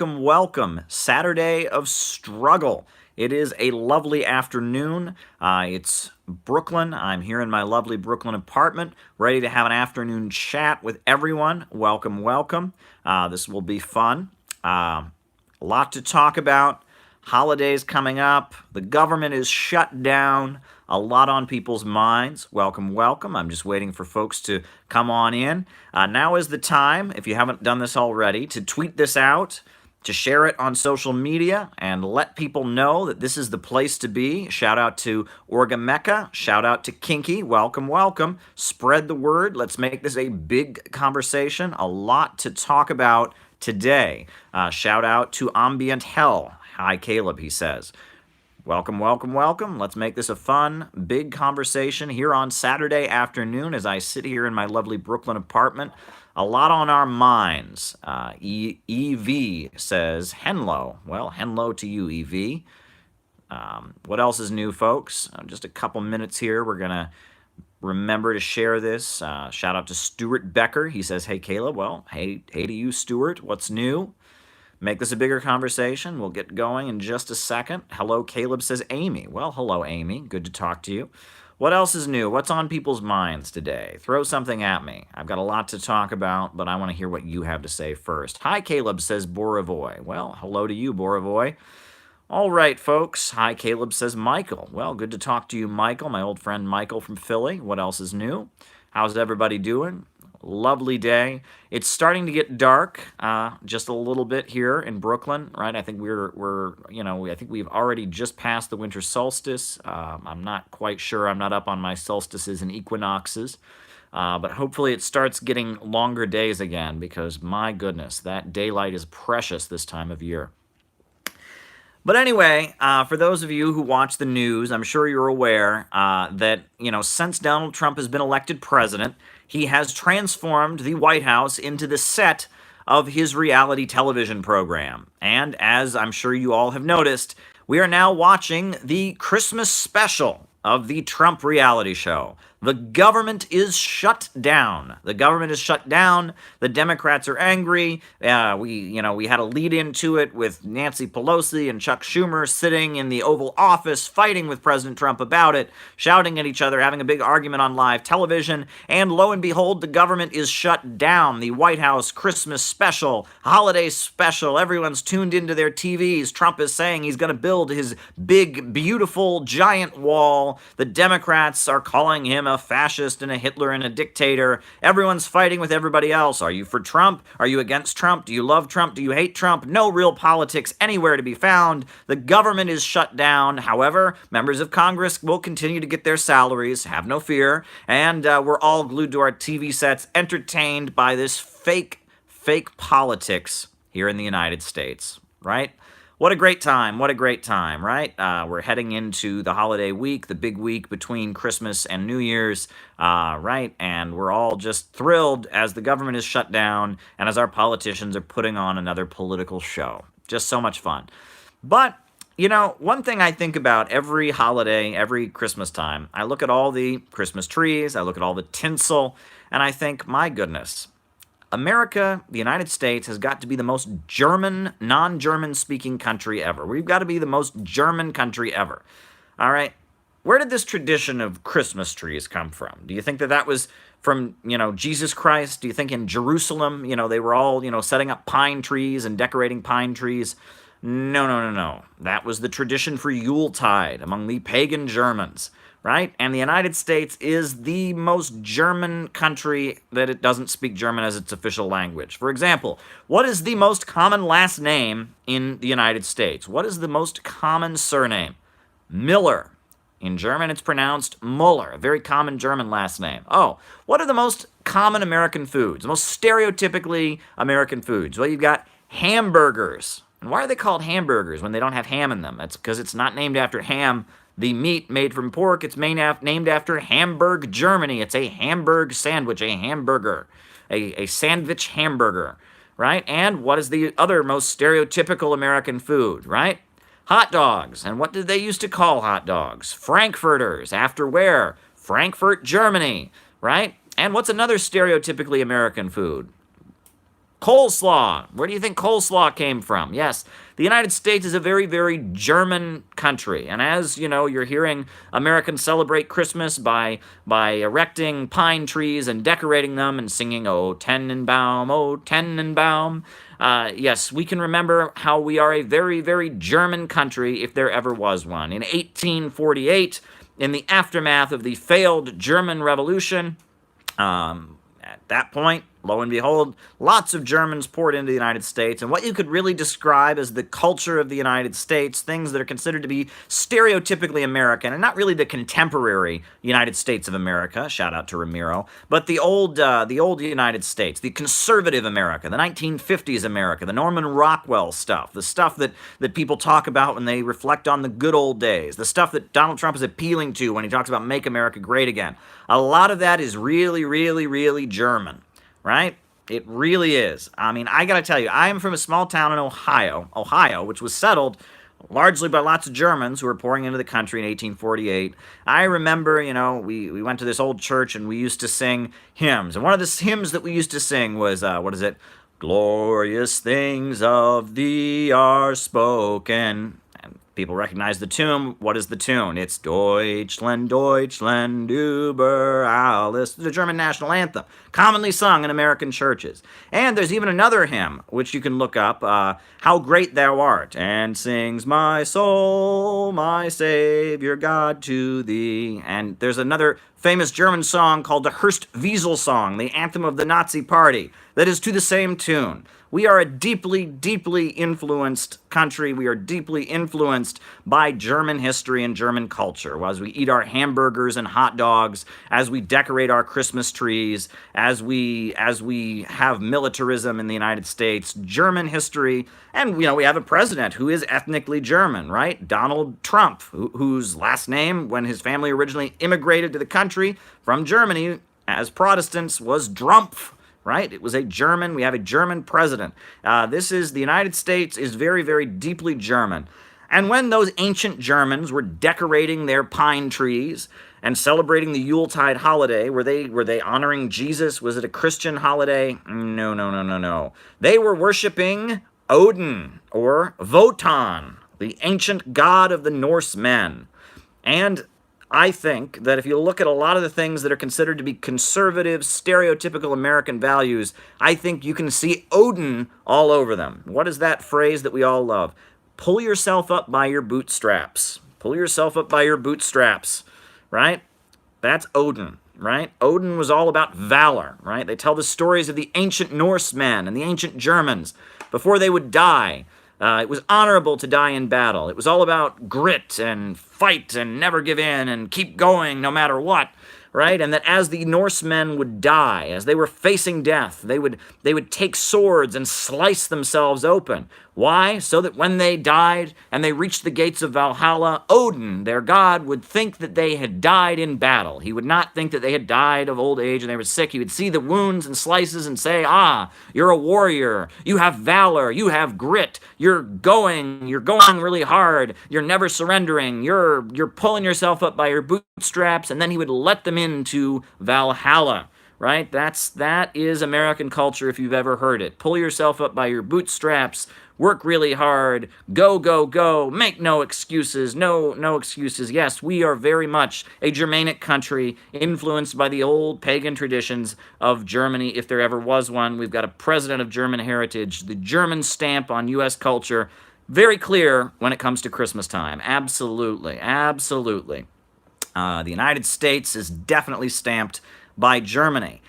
welcome, welcome. Saturday of struggle. It is a lovely afternoon. It's Brooklyn. I'm here in my lovely Brooklyn apartment, ready to have an afternoon chat with everyone. Welcome, welcome. This will be fun. A lot to talk about. Holidays coming up. The government is shut down. A lot on people's minds. Welcome, welcome. I'm just waiting for folks to come on in. Now is the time, if you haven't done this already, to tweet this out, to share it on social media, and let people know that this is the place to be. Shout out to Orga Mecca. Shout out to Kinky. Welcome, welcome. Spread the word. Let's make this a big conversation. A lot to talk about today. Shout out to Ambient Hell. Hi, Caleb, he says. Welcome, welcome, welcome. Let's make this a fun, big conversation here on Saturday afternoon as I sit here in my lovely Brooklyn apartment. A lot on our minds. EV says, Henlo. Well, Henlo to you, EV. What else is new, folks? Just a couple minutes here. We're going to remember to share this. Shout out to Stuart Becker. He says, hey, Caleb. Well, hey to you, Stuart. What's new? Make this a bigger conversation. We'll get going in just a second. Hello, Caleb, says Amy. Well, hello, Amy. Good to talk to you. What else is new? What's on people's minds today? Throw something at me. I've got a lot to talk about, but I want to hear what you have to say first. Hi, Caleb, says Borovoy. Well, hello to you, Borovoy. All right, folks. Hi, Caleb, says Michael. Well, good to talk to you, Michael, my old friend Michael from Philly. What else is new? How's everybody doing? Lovely day. It's starting to get dark, just a little bit here in Brooklyn, right? I think I think we've already just passed the winter solstice. I'm not quite sure. I'm not up on my solstices and equinoxes, but hopefully it starts getting longer days again because my goodness, that daylight is precious this time of year. But anyway, for those of you who watch the news, I'm sure you're aware that, since Donald Trump has been elected president, he has transformed the White House into the set of his reality television program. And as I'm sure you all have noticed, we are now watching the Christmas special of the Trump reality show. The government is shut down. The government is shut down. The Democrats are angry. We had a lead into it with Nancy Pelosi and Chuck Schumer sitting in the Oval Office fighting with President Trump about it, shouting at each other, having a big argument on live television. And lo and behold, the government is shut down. The White House Christmas special, holiday special. Everyone's tuned into their TVs. Trump is saying he's going to build his big, beautiful, giant wall. The Democrats are calling him a fascist and a Hitler and a dictator. Everyone's fighting with everybody else. Are you for Trump? Are you against Trump? Do you love Trump? Do you hate Trump? No real politics anywhere to be found. The government is shut down. However, members of Congress will continue to get their salaries. Have no fear. And we're all glued to our TV sets, entertained by this fake politics here in the United States, right? What a great time. What a great time, right? We're heading into the holiday week, the big week between Christmas and New Year's, right? And we're all just thrilled as the government is shut down and as our politicians are putting on another political show. Just so much fun. But, one thing I think about every holiday, every Christmas time, I look at all the Christmas trees, I look at all the tinsel, and I think, my goodness, America, the United States, has got to be the most German, non-German speaking country ever. We've got to be the most German country ever. All right? Where did this tradition of Christmas trees come from? Do you think that was from, Jesus Christ? Do you think in Jerusalem, they were all, setting up pine trees and decorating pine trees? No. That was the tradition for Yuletide among the pagan Germans. Right? And the United States is the most German country that it doesn't speak German as its official language. For example, what is the most common last name in the United States? What is the most common surname? Miller. In German, it's pronounced Muller, a very common German last name. Oh, what are the most common American foods? The most stereotypically American foods? Well, you've got hamburgers. And why are they called hamburgers when they don't have ham in them? That's because it's not named after ham, the meat made from pork. It's named after Hamburg, Germany. It's a Hamburg sandwich, a hamburger, a sandwich hamburger, right? And what is the other most stereotypical American food, right? Hot dogs. And what did they used to call hot dogs? Frankfurters. After where? Frankfurt, Germany, right? And what's another stereotypically American food? Coleslaw. Where do you think coleslaw came from? Yes, the United States is a very, very German country. And as you know, you're hearing Americans celebrate Christmas by erecting pine trees and decorating them and singing, "O Tannenbaum, O Tannenbaum." Yes, we can remember how we are a very, very German country if there ever was one. In 1848, in the aftermath of the failed German Revolution, at that point, lo and behold, lots of Germans poured into the United States, and what you could really describe as the culture of the United States, things that are considered to be stereotypically American, and not really the contemporary United States of America, shout out to Ramiro, but the old United States, the conservative America, the 1950s America, the Norman Rockwell stuff, the stuff that people talk about when they reflect on the good old days, the stuff that Donald Trump is appealing to when he talks about Make America Great Again. A lot of that is really, really, really German. Right? It really is. I mean, I gotta tell you, I am from a small town in Ohio, which was settled largely by lots of Germans who were pouring into the country in 1848. I remember, we went to this old church and we used to sing hymns. And one of the hymns that we used to sing was, what is it? Glorious things of thee are spoken. And people recognize the tune. What is the tune? It's Deutschland, Deutschland, über alles, the German national anthem, commonly sung in American churches. And there's even another hymn, which you can look up, How Great Thou Art, and sings my soul, my Savior God to thee. And there's another famous German song called the Herbstwiesel song, the anthem of the Nazi Party, that is to the same tune. We are a deeply, deeply influenced country. We are deeply influenced by German history and German culture. As we eat our hamburgers and hot dogs, as we decorate our Christmas trees, as we have militarism in the United States, German history, and we have a president who is ethnically German, right? Donald Trump, whose last name, when his family originally immigrated to the country from Germany as Protestants, was Drumpf. Right? It was a German. We have a German president. The United States is very, very deeply German. And when those ancient Germans were decorating their pine trees and celebrating the Yuletide holiday, were they honoring Jesus? Was it a Christian holiday? No, no, no, no, no. They were worshiping Odin, or Wotan, the ancient god of the Norsemen. And I think that if you look at a lot of the things that are considered to be conservative, stereotypical American values, I think you can see Odin all over them. What is that phrase that we all love? Pull yourself up by your bootstraps. Pull yourself up by your bootstraps, right? That's Odin, right? Odin was all about valor, right? They tell the stories of the ancient Norsemen and the ancient Germans before they would die. It was honorable to die in battle. It was all about grit and fight and never give in and keep going no matter what, right? And that as the Norsemen would die, as they were facing death, they would take swords and slice themselves open. Why? So that when they died and they reached the gates of Valhalla, Odin, their god, would think that they had died in battle. He would not think that they had died of old age and they were sick. He would see the wounds and slices and say, you're a warrior. You have valor. You have grit. You're going really hard. You're never surrendering. You're pulling yourself up by your bootstraps. And then he would let them into Valhalla. Right? That is American culture if you've ever heard it. Pull yourself up by your bootstraps, work really hard, go, go, go, make no excuses, no excuses. Yes, we are very much a Germanic country influenced by the old pagan traditions of Germany, if there ever was one. We've got a president of German heritage, the German stamp on U.S. culture, very clear when it comes to Christmas time. Absolutely, absolutely. The United States is definitely stamped by Germany.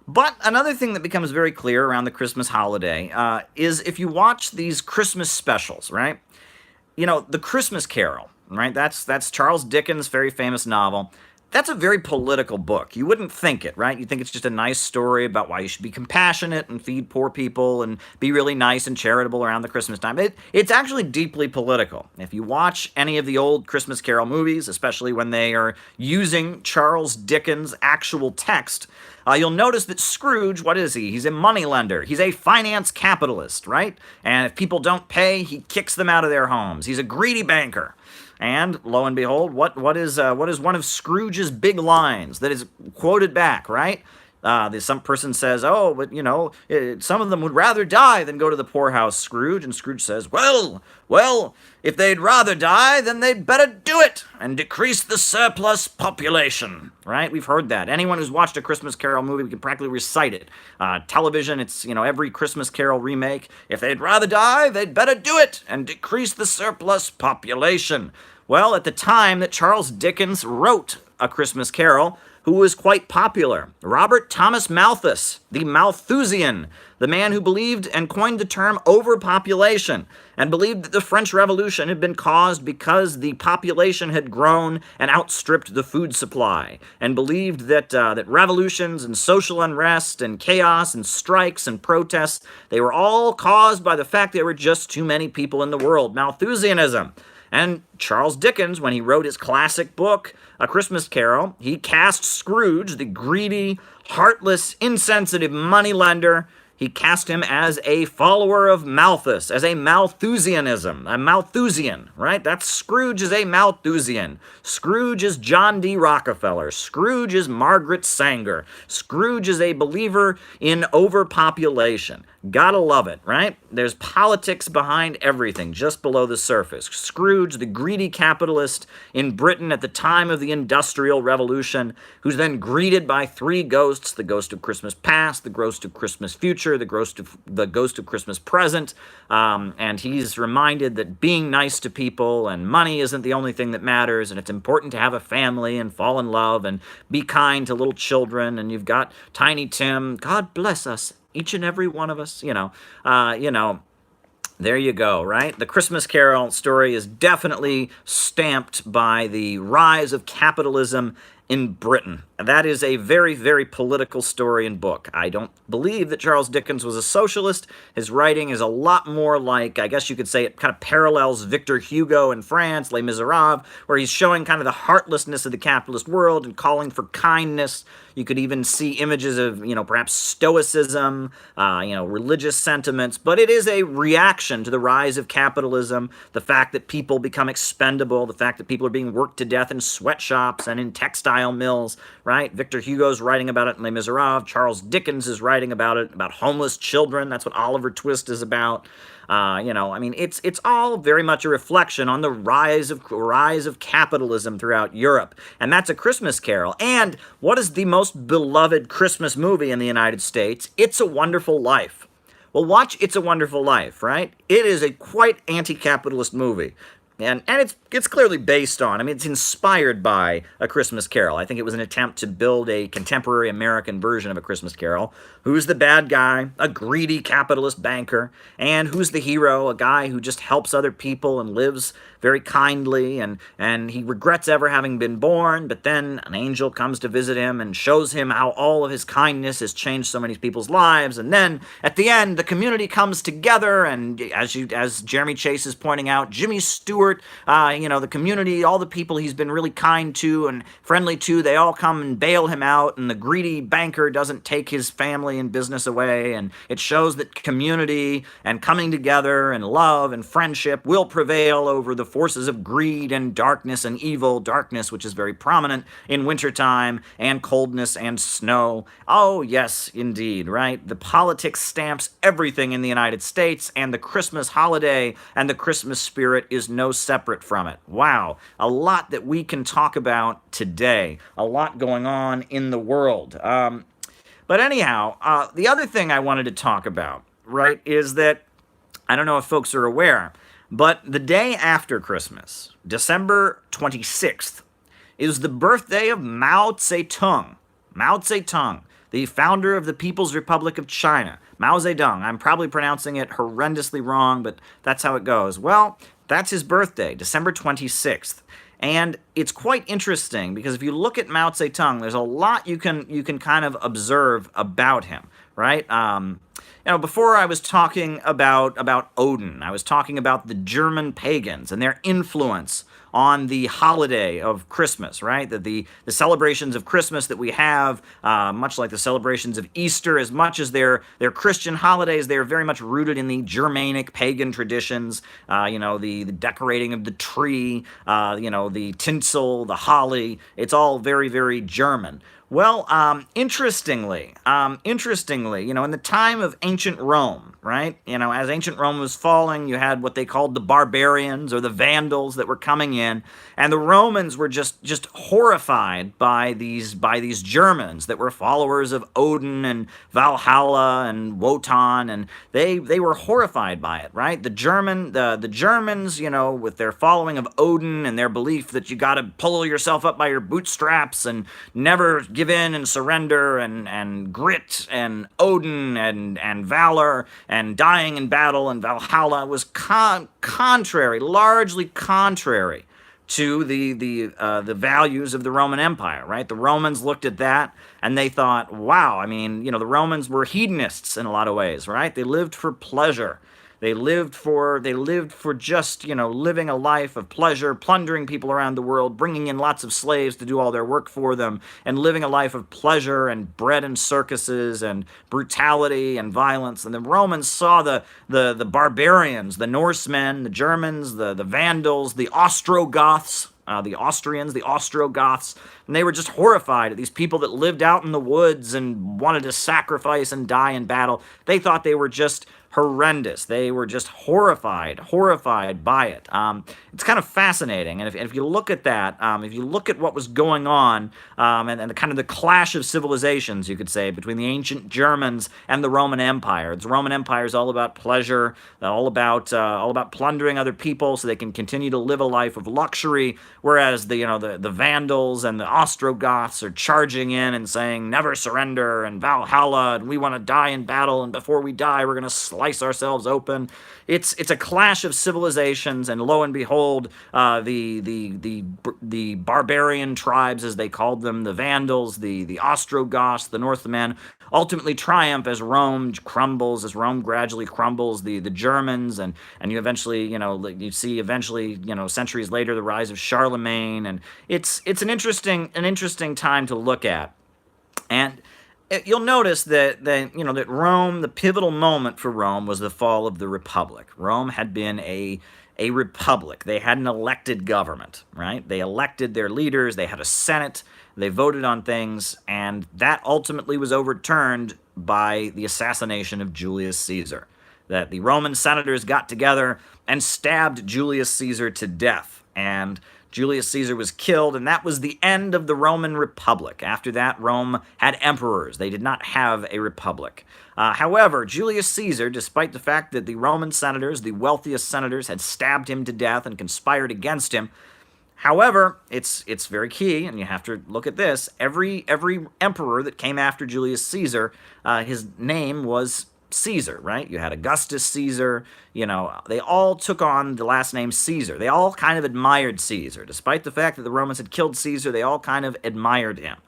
But another thing that becomes very clear around the Christmas holiday is if you watch these Christmas specials, right? The Christmas Carol, right? That's Charles Dickens' very famous novel. That's a very political book. You wouldn't think it, right? You'd think it's just a nice story about why you should be compassionate and feed poor people and be really nice and charitable around the Christmas time. It's actually deeply political. If you watch any of the old Christmas Carol movies, especially when they are using Charles Dickens' actual text, you'll notice that Scrooge, what is he? He's a moneylender. He's a finance capitalist, right? And if people don't pay, he kicks them out of their homes. He's a greedy banker. And lo and behold, what is one of Scrooge's big lines that is quoted back, right? Some person says, oh, but some of them would rather die than go to the poorhouse, Scrooge. And Scrooge says, well, if they'd rather die, then they'd better do it and decrease the surplus population, right? We've heard that. Anyone who's watched a Christmas Carol movie can practically recite it. Television, it's, every Christmas Carol remake. If they'd rather die, they'd better do it and decrease the surplus population. Well, at the time that Charles Dickens wrote A Christmas Carol, who was quite popular, Robert Thomas Malthus, the Malthusian, the man who believed and coined the term overpopulation, and believed that the French Revolution had been caused because the population had grown and outstripped the food supply, and believed that revolutions and social unrest and chaos and strikes and protests, they were all caused by the fact there were just too many people in the world, Malthusianism. And Charles Dickens, when he wrote his classic book, A Christmas Carol, he cast Scrooge, the greedy, heartless, insensitive moneylender, he cast him as a follower of Malthus, as a Malthusianism, a Malthusian, right? That's Scrooge is a Malthusian. Scrooge is John D. Rockefeller. Scrooge is Margaret Sanger. Scrooge is a believer in overpopulation. Gotta love it, right? There's politics behind everything, just below the surface. Scrooge, the greedy capitalist in Britain at the time of the Industrial Revolution, who's then greeted by three ghosts: the ghost of Christmas past, the ghost of Christmas future, the ghost of Christmas present. And he's reminded that being nice to people and money isn't the only thing that matters, and it's important to have a family and fall in love and be kind to little children. And you've got Tiny Tim, God bless us, each and every one of us, there you go, right? The Christmas Carol story is definitely stamped by the rise of capitalism in Britain. That is a very, very political story and book. I don't believe that Charles Dickens was a socialist. His writing is a lot more like, I guess you could say it kind of parallels Victor Hugo in France, Les Miserables, where he's showing kind of the heartlessness of the capitalist world and calling for kindness. You could even see images of, perhaps stoicism, religious sentiments, but it is a reaction to the rise of capitalism, the fact that people become expendable, the fact that people are being worked to death in sweatshops and in textile mills, right? Victor Hugo's writing about it in Les Miserables. Charles Dickens is writing about it, about homeless children. That's what Oliver Twist is about. It's all very much a reflection on the rise of capitalism throughout Europe. And that's A Christmas Carol. And what is the most beloved Christmas movie in the United States? It's a Wonderful Life. Well, watch It's a Wonderful Life, right? It is a quite anti-capitalist movie. And it's clearly based on, it's inspired by A Christmas Carol. I think it was an attempt to build a contemporary American version of A Christmas Carol. Who's the bad guy? A greedy capitalist banker. And who's the hero? A guy who just helps other people and lives very kindly, and he regrets ever having been born, but then an angel comes to visit him and shows him how all of his kindness has changed so many people's lives. And then at the end, the community comes together, and as Jeremy Chase is pointing out, Jimmy Stewart, the community, all the people he's been really kind to and friendly to, they all come and bail him out, and the greedy banker doesn't take his family and business away. And it shows that community and coming together and love and friendship will prevail over the forces of greed and darkness and evil, darkness which is very prominent in wintertime, and coldness and snow. Oh yes, indeed, right? The politics stamps everything in the United States, and the Christmas holiday and the Christmas spirit is no separate from it. Wow, a lot that we can talk about today, a lot going on in the world. But anyhow, the other thing I wanted to talk about, right, is that, I don't know if folks are aware, but the day after Christmas, December 26th, is the birthday of Mao Zedong. Mao Zedong, the founder of the People's Republic of China. Mao Zedong. I'm probably pronouncing it horrendously wrong, but that's how it goes. Well, that's his birthday, December 26th. And it's quite interesting because if you look at Mao Zedong, there's a lot you can kind of observe about him, right? Before I was talking about Odin, I was talking about the German pagans and their influence on the holiday of Christmas, right? That the celebrations of Christmas that we have, much like the celebrations of Easter, as much as they're Christian holidays, they're very much rooted in the Germanic pagan traditions, the decorating of the tree, the tinsel, the holly. It's all very, very German. Well, interestingly, in the time of ancient Rome, right? As ancient Rome was falling, you had what they called the barbarians or the Vandals that were coming in, and the Romans were just horrified by these Germans that were followers of Odin and Valhalla and Wotan, and they were horrified by it, right? The Germans, with their following of Odin and their belief that you got to pull yourself up by your bootstraps and never give in and surrender, and grit and Odin and valor and dying in battle and Valhalla was largely contrary to the values of the Roman Empire, right? The Romans looked at that and they thought, wow, I mean, the Romans were hedonists in a lot of ways, right? They lived for pleasure. They lived for just, living a life of pleasure, plundering people around the world, bringing in lots of slaves to do all their work for them, and living a life of pleasure and bread and circuses and brutality and violence. And the Romans saw the barbarians, the Norsemen, the Germans, the Vandals, the Ostrogoths, the Austrians, the Ostrogoths, and they were just horrified at these people that lived out in the woods and wanted to sacrifice and die in battle. They thought they were just horrendous. They were just horrified by it. It's kind of fascinating, and if you look at that, if you look at what was going on, and the kind of the clash of civilizations, you could say, between the ancient Germans and the Roman Empire. The Roman Empire is all about pleasure, all about plundering other people so they can continue to live a life of luxury, whereas the Vandals and the Ostrogoths are charging in and saying never surrender and Valhalla, and we want to die in battle, and before we die we're going to slice ourselves open. It's a clash of civilizations, and lo and behold, the barbarian tribes, as they called them, the Vandals, the Ostrogoths, the Northmen, ultimately triumph as Rome crumbles, as Rome gradually crumbles. The Germans, and you eventually, you see eventually, centuries later, the rise of Charlemagne, and it's an interesting time to look at. And you'll notice that Rome, the pivotal moment for Rome was the fall of the Republic. Rome had been a republic. They had an elected government, right? They elected their leaders. They had a senate. They voted on things, and that ultimately was overturned by the assassination of Julius Caesar. That the Roman senators got together and stabbed Julius Caesar to death, and Julius Caesar was killed, and that was the end of the Roman Republic. After that, Rome had emperors. They did not have a republic. However, Julius Caesar, despite the fact that the Roman senators, the wealthiest senators, had stabbed him to death and conspired against him, however, it's very key, and you have to look at this. Every emperor that came after Julius Caesar, his name was Caesar, right? You had Augustus Caesar, they all took on the last name Caesar. They all kind of admired Caesar. Despite the fact that the Romans had killed Caesar, they all kind of admired him.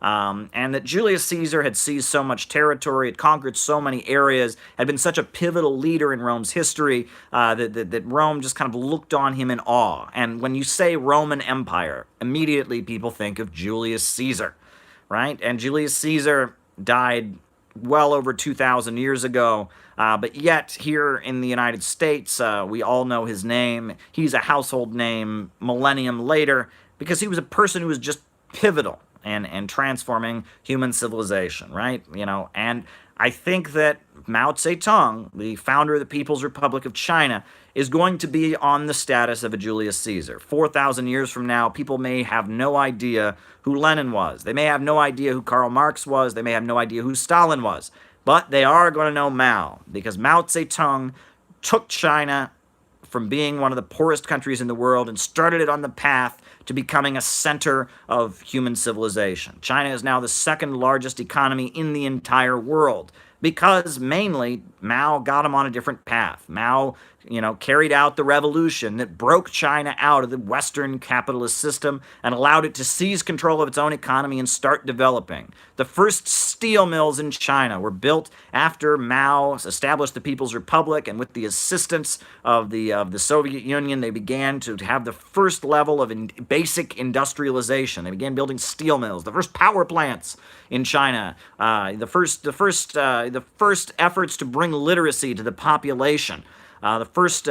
And that Julius Caesar had seized so much territory, had conquered so many areas, had been such a pivotal leader in Rome's history, that Rome just kind of looked on him in awe. And when you say Roman Empire, immediately people think of Julius Caesar, right? And Julius Caesar died well over 2,000 years ago, but yet here in the United States, we all know his name. He's a household name millennium later because he was a person who was just pivotal and transforming human civilization, right? And I think that Mao Zedong, the founder of the People's Republic of China, is going to be on the status of a Julius Caesar. 4,000 years from now, people may have no idea who Lenin was. They may have no idea who Karl Marx was. They may have no idea who Stalin was. But they are going to know Mao, because Mao Zedong took China from being one of the poorest countries in the world and started it on the path to becoming a center of human civilization. China is now the second largest economy in the entire world because mainly Mao got him on a different path. Mao, carried out the revolution that broke China out of the Western capitalist system and allowed it to seize control of its own economy and start developing. The first steel mills in China were built after Mao established the People's Republic, and with the assistance of the Soviet Union, they began to have the first level of basic industrialization. They began building steel mills, the first power plants in China, the first efforts to bring literacy to the population. the first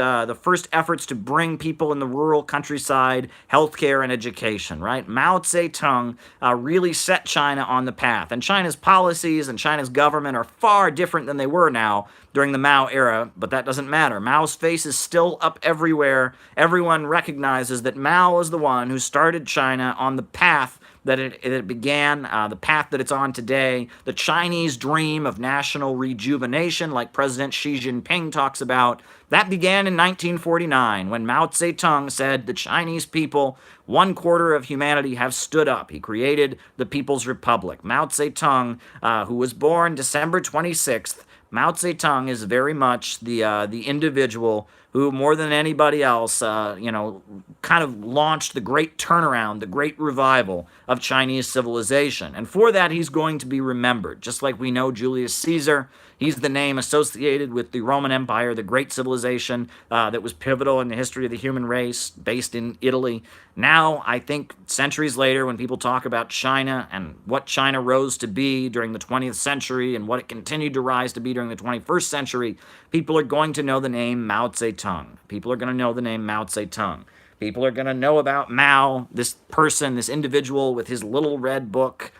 efforts to bring people in the rural countryside healthcare and education, right? Mao Zedong really set China on the path, and China's policies and China's government are far different than they were now during the Mao era, but that doesn't matter. Mao's face is still up everywhere. Everyone recognizes that Mao is the one who started China on the path that it began, the path that it's on today, the Chinese dream of national rejuvenation, like President Xi Jinping talks about. That began in 1949 when Mao Zedong said the Chinese people, 1/4 of humanity, have stood up. He created the People's Republic. Mao Zedong, who was born December 26th, Mao Zedong is very much the individual who, more than anybody else, kind of launched the great turnaround, the great revival of Chinese civilization. And for that, he's going to be remembered. Just like we know Julius Caesar, he's the name associated with the Roman Empire, the great civilization that was pivotal in the history of the human race, based in Italy. Now, I think centuries later, when people talk about China and what China rose to be during the 20th century and what it continued to rise to be during the 21st century, people are going to know the name Mao Zedong. People are going to know the name Mao Zedong. People are going to know about Mao, this person, this individual with his little red book,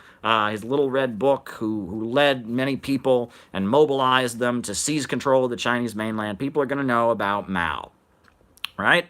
who led many people and mobilized them to seize control of the Chinese mainland. People are going to know about Mao, right?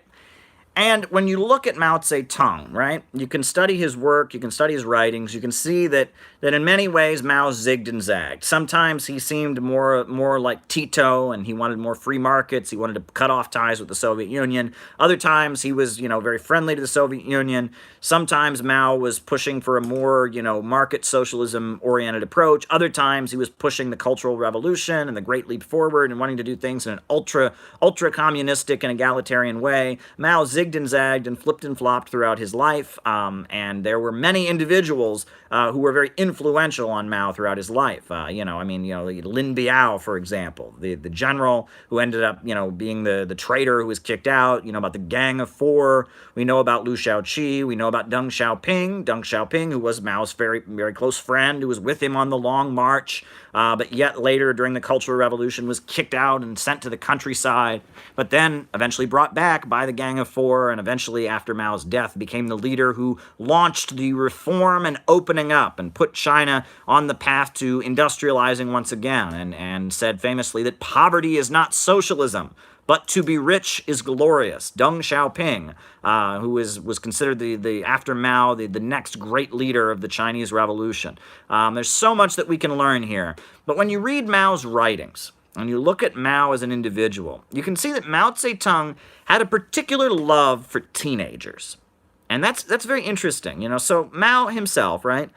And when you look at Mao Zedong, right, you can study his work, you can study his writings, you can see that in many ways Mao zigged and zagged. Sometimes he seemed more like Tito, and he wanted more free markets, he wanted to cut off ties with the Soviet Union. Other times he was, very friendly to the Soviet Union. Sometimes Mao was pushing for a more, market socialism-oriented approach. Other times he was pushing the Cultural Revolution and the Great Leap Forward and wanting to do things in an ultra-communistic and egalitarian way. Mao zigged and zagged and flipped and flopped throughout his life, and there were many individuals who were very influential on Mao throughout his life. Lin Biao, for example, the general who ended up, being the traitor who was kicked out. About the Gang of Four. We know about Liu Shaoqi. We know about Deng Xiaoping, who was Mao's very, very close friend, who was with him on the Long March, but yet later during the Cultural Revolution was kicked out and sent to the countryside, but then eventually brought back by the Gang of Four, and eventually after Mao's death became the leader who launched the reform and opening up and put China on the path to industrializing once again, and said famously that poverty is not socialism, but to be rich is glorious. Deng Xiaoping, who was considered the after Mao, the next great leader of the Chinese Revolution. There's so much that we can learn here. But when you read Mao's writings, and you look at Mao as an individual, you can see that Mao Zedong had a particular love for teenagers. And that's very interesting. So Mao himself, right?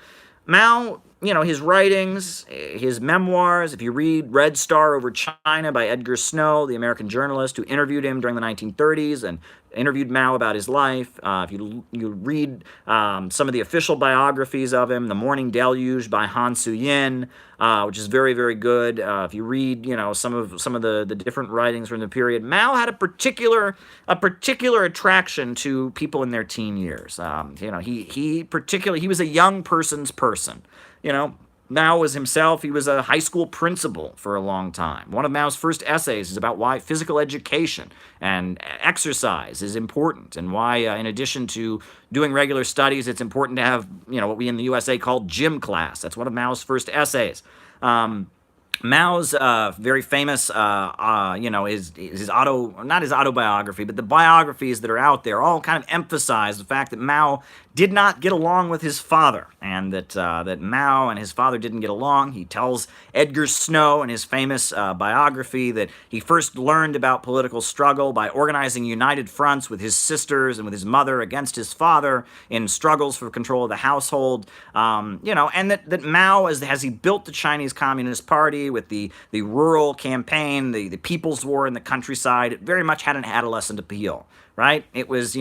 Mao, his writings, his memoirs, if you read Red Star Over China by Edgar Snow, the American journalist who interviewed him during the 1930s and interviewed Mao about his life, if you read some of the official biographies of him, The Morning Deluge by Han Suyin, which is very, very good. If you read, some of the different writings from the period, Mao had a particular attraction to people in their teen years. He was a young person's person. Mao was himself, he was a high school principal for a long time. One of Mao's first essays is about why physical education and exercise is important, and why, in addition to doing regular studies, it's important to have, what we in the USA call gym class. That's one of Mao's first essays. Mao's very famous, his not his autobiography, but the biographies that are out there all kind of emphasize the fact that Mao did not get along with his father, and that Mao and his father didn't get along. He tells Edgar Snow in his famous biography that he first learned about political struggle by organizing united fronts with his sisters and with his mother against his father in struggles for control of the household. And that Mao, as he built the Chinese Communist Party with the rural campaign, the People's War in the countryside, it very much had an adolescent appeal, right? It was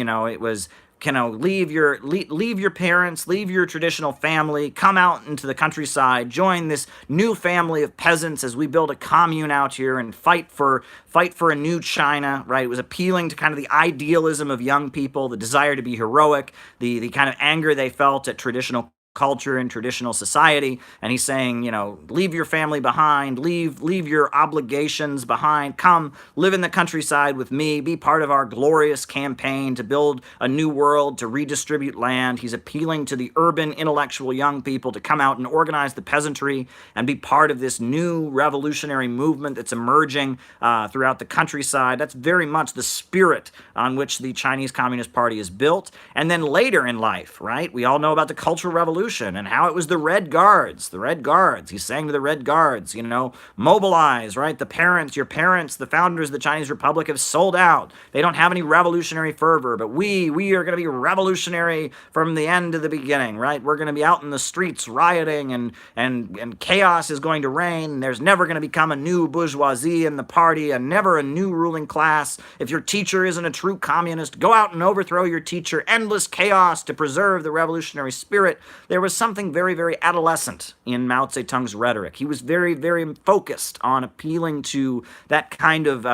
leave your parents, leave your traditional family, come out into the countryside, join this new family of peasants as we build a commune out here and fight for a new China, right? It was appealing to kind of the idealism of young people, the desire to be heroic, the kind of anger they felt at traditional culture and traditional society, and he's saying, leave your family behind, leave your obligations behind, come live in the countryside with me, be part of our glorious campaign to build a new world, to redistribute land. He's appealing to the urban intellectual young people to come out and organize the peasantry and be part of this new revolutionary movement that's emerging throughout the countryside. That's very much the spirit on which the Chinese Communist Party is built. And then later in life, right, we all know about the Cultural Revolution and how it was the Red Guards. He's saying to the Red Guards, mobilize, right? Your parents, the founders of the Chinese Republic have sold out. They don't have any revolutionary fervor, but we are going to be revolutionary from the end to the beginning, right? We're going to be out in the streets rioting, and chaos is going to reign. There's never going to become a new bourgeoisie in the party, and never a new ruling class. If your teacher isn't a true communist, go out and overthrow your teacher. Endless chaos to preserve the revolutionary spirit. There was something very, very adolescent in Mao Zedong's rhetoric. He was very, very focused on appealing to that kind of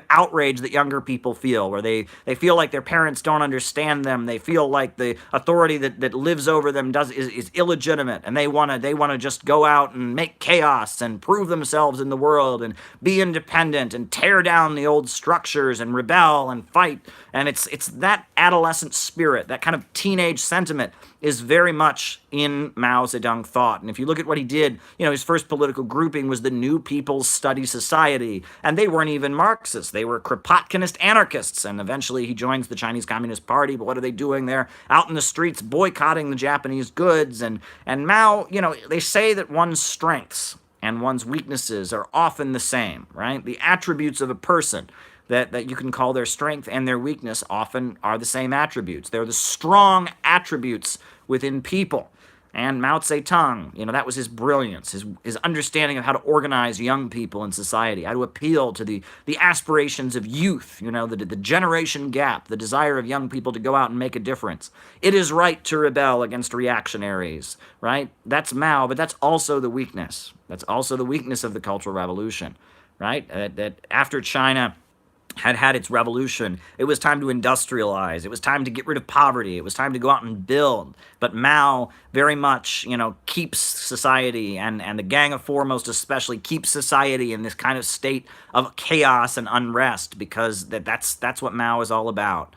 outrage that younger people feel, where they feel like their parents don't understand them. They feel like the authority that lives over them is illegitimate, and they want to just go out and make chaos and prove themselves in the world and be independent and tear down the old structures and rebel and fight. And it's that adolescent spirit, that kind of teenage sentiment is very much in Mao Zedong thought. And if you look at what he did, his first political grouping was the New People's Study Society, and they weren't even Marxists. They were Kropotkinist anarchists, and eventually he joins the Chinese Communist Party. But what are they doing there? Out in the streets boycotting the Japanese goods. And Mao, they say that one's strengths and one's weaknesses are often the same, right? The attributes of a person that you can call their strength and their weakness often are the same attributes. They're the strong attributes within people. And Mao Zedong, that was his brilliance, his understanding of how to organize young people in society, how to appeal to the aspirations of youth, the generation gap, the desire of young people to go out and make a difference. It is right to rebel against reactionaries, right? That's Mao, but that's also the weakness. That's also the weakness of the Cultural Revolution, right? That after China had its revolution, it was time to industrialize. It was time to get rid of poverty. It was time to go out and build. But Mao very much, keeps society, and the Gang of Four most especially, keeps society in this kind of state of chaos and unrest, because that's what Mao is all about.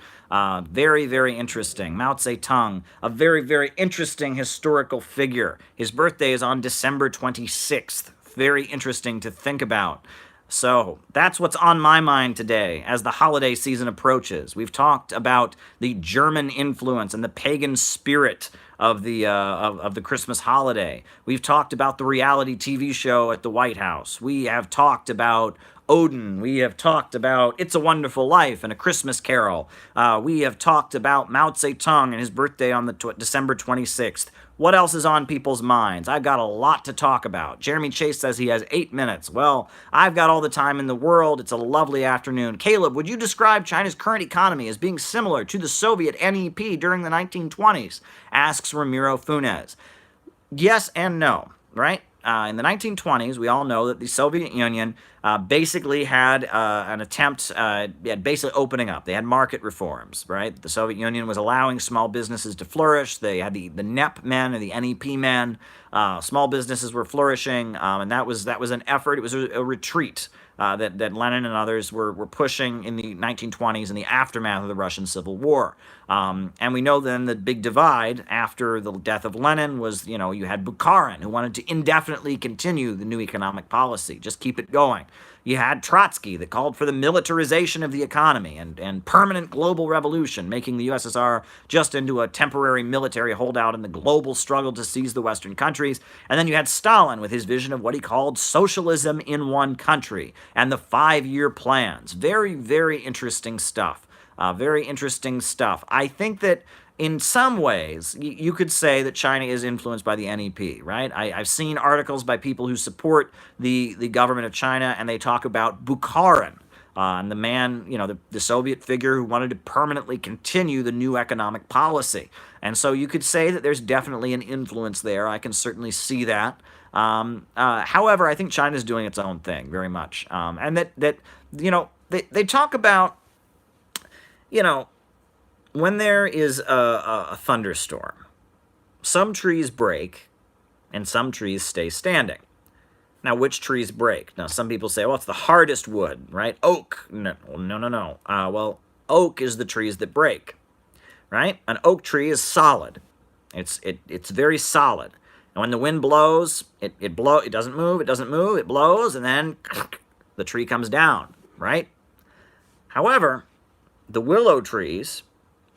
Very, very interesting. Mao Zedong, a very, very interesting historical figure. His birthday is on December 26th. Very interesting to think about. So that's what's on my mind today as the holiday season approaches. We've talked about the German influence and the pagan spirit of the Christmas holiday. We've talked about the reality TV show at the White House. We have talked about Odin. We have talked about It's a Wonderful Life and A Christmas Carol. We have talked about Mao Zedong and his birthday on December 26th. What else is on people's minds? I've got a lot to talk about. Jeremy Chase says he has 8 minutes. Well, I've got all the time in the world. It's a lovely afternoon. Caleb, would you describe China's current economy as being similar to the Soviet NEP during the 1920s? Asks Ramiro Funes. Yes and no, right? In the 1920s, we all know that the Soviet Union basically had an attempt at basically opening up. They had market reforms, right? The Soviet Union was allowing small businesses to flourish. They had the NEP men and the NEP men. Small businesses were flourishing, and that was an effort. It was a retreat that Lenin and others were pushing in the 1920s in the aftermath of the Russian Civil War. And we know then the big divide after the death of Lenin was, you had Bukharin, who wanted to indefinitely continue the new economic policy, just keep it going. You had Trotsky that called for the militarization of the economy and permanent global revolution, making the USSR just into a temporary military holdout in the global struggle to seize the Western countries. And then you had Stalin with his vision of what he called socialism in one country and the 5-year plans. Very, very interesting stuff. Very interesting stuff. I think that in some ways, you could say that China is influenced by the NEP, right? I've seen articles by people who support the government of China, and they talk about Bukharin, and the man, the Soviet figure who wanted to permanently continue the new economic policy. And so you could say that there's definitely an influence there. I can certainly see that. However, I think China's doing its own thing very much. And that they talk about, when there is a thunderstorm, some trees break and some trees stay standing. Now, which trees break? Now, some people say, well, it's the hardest wood, right? Oak. No. Well, oak is the trees that break, right? An oak tree is solid. It's very solid. And when the wind blows, it doesn't move, it blows, and then the tree comes down, right? However, the willow trees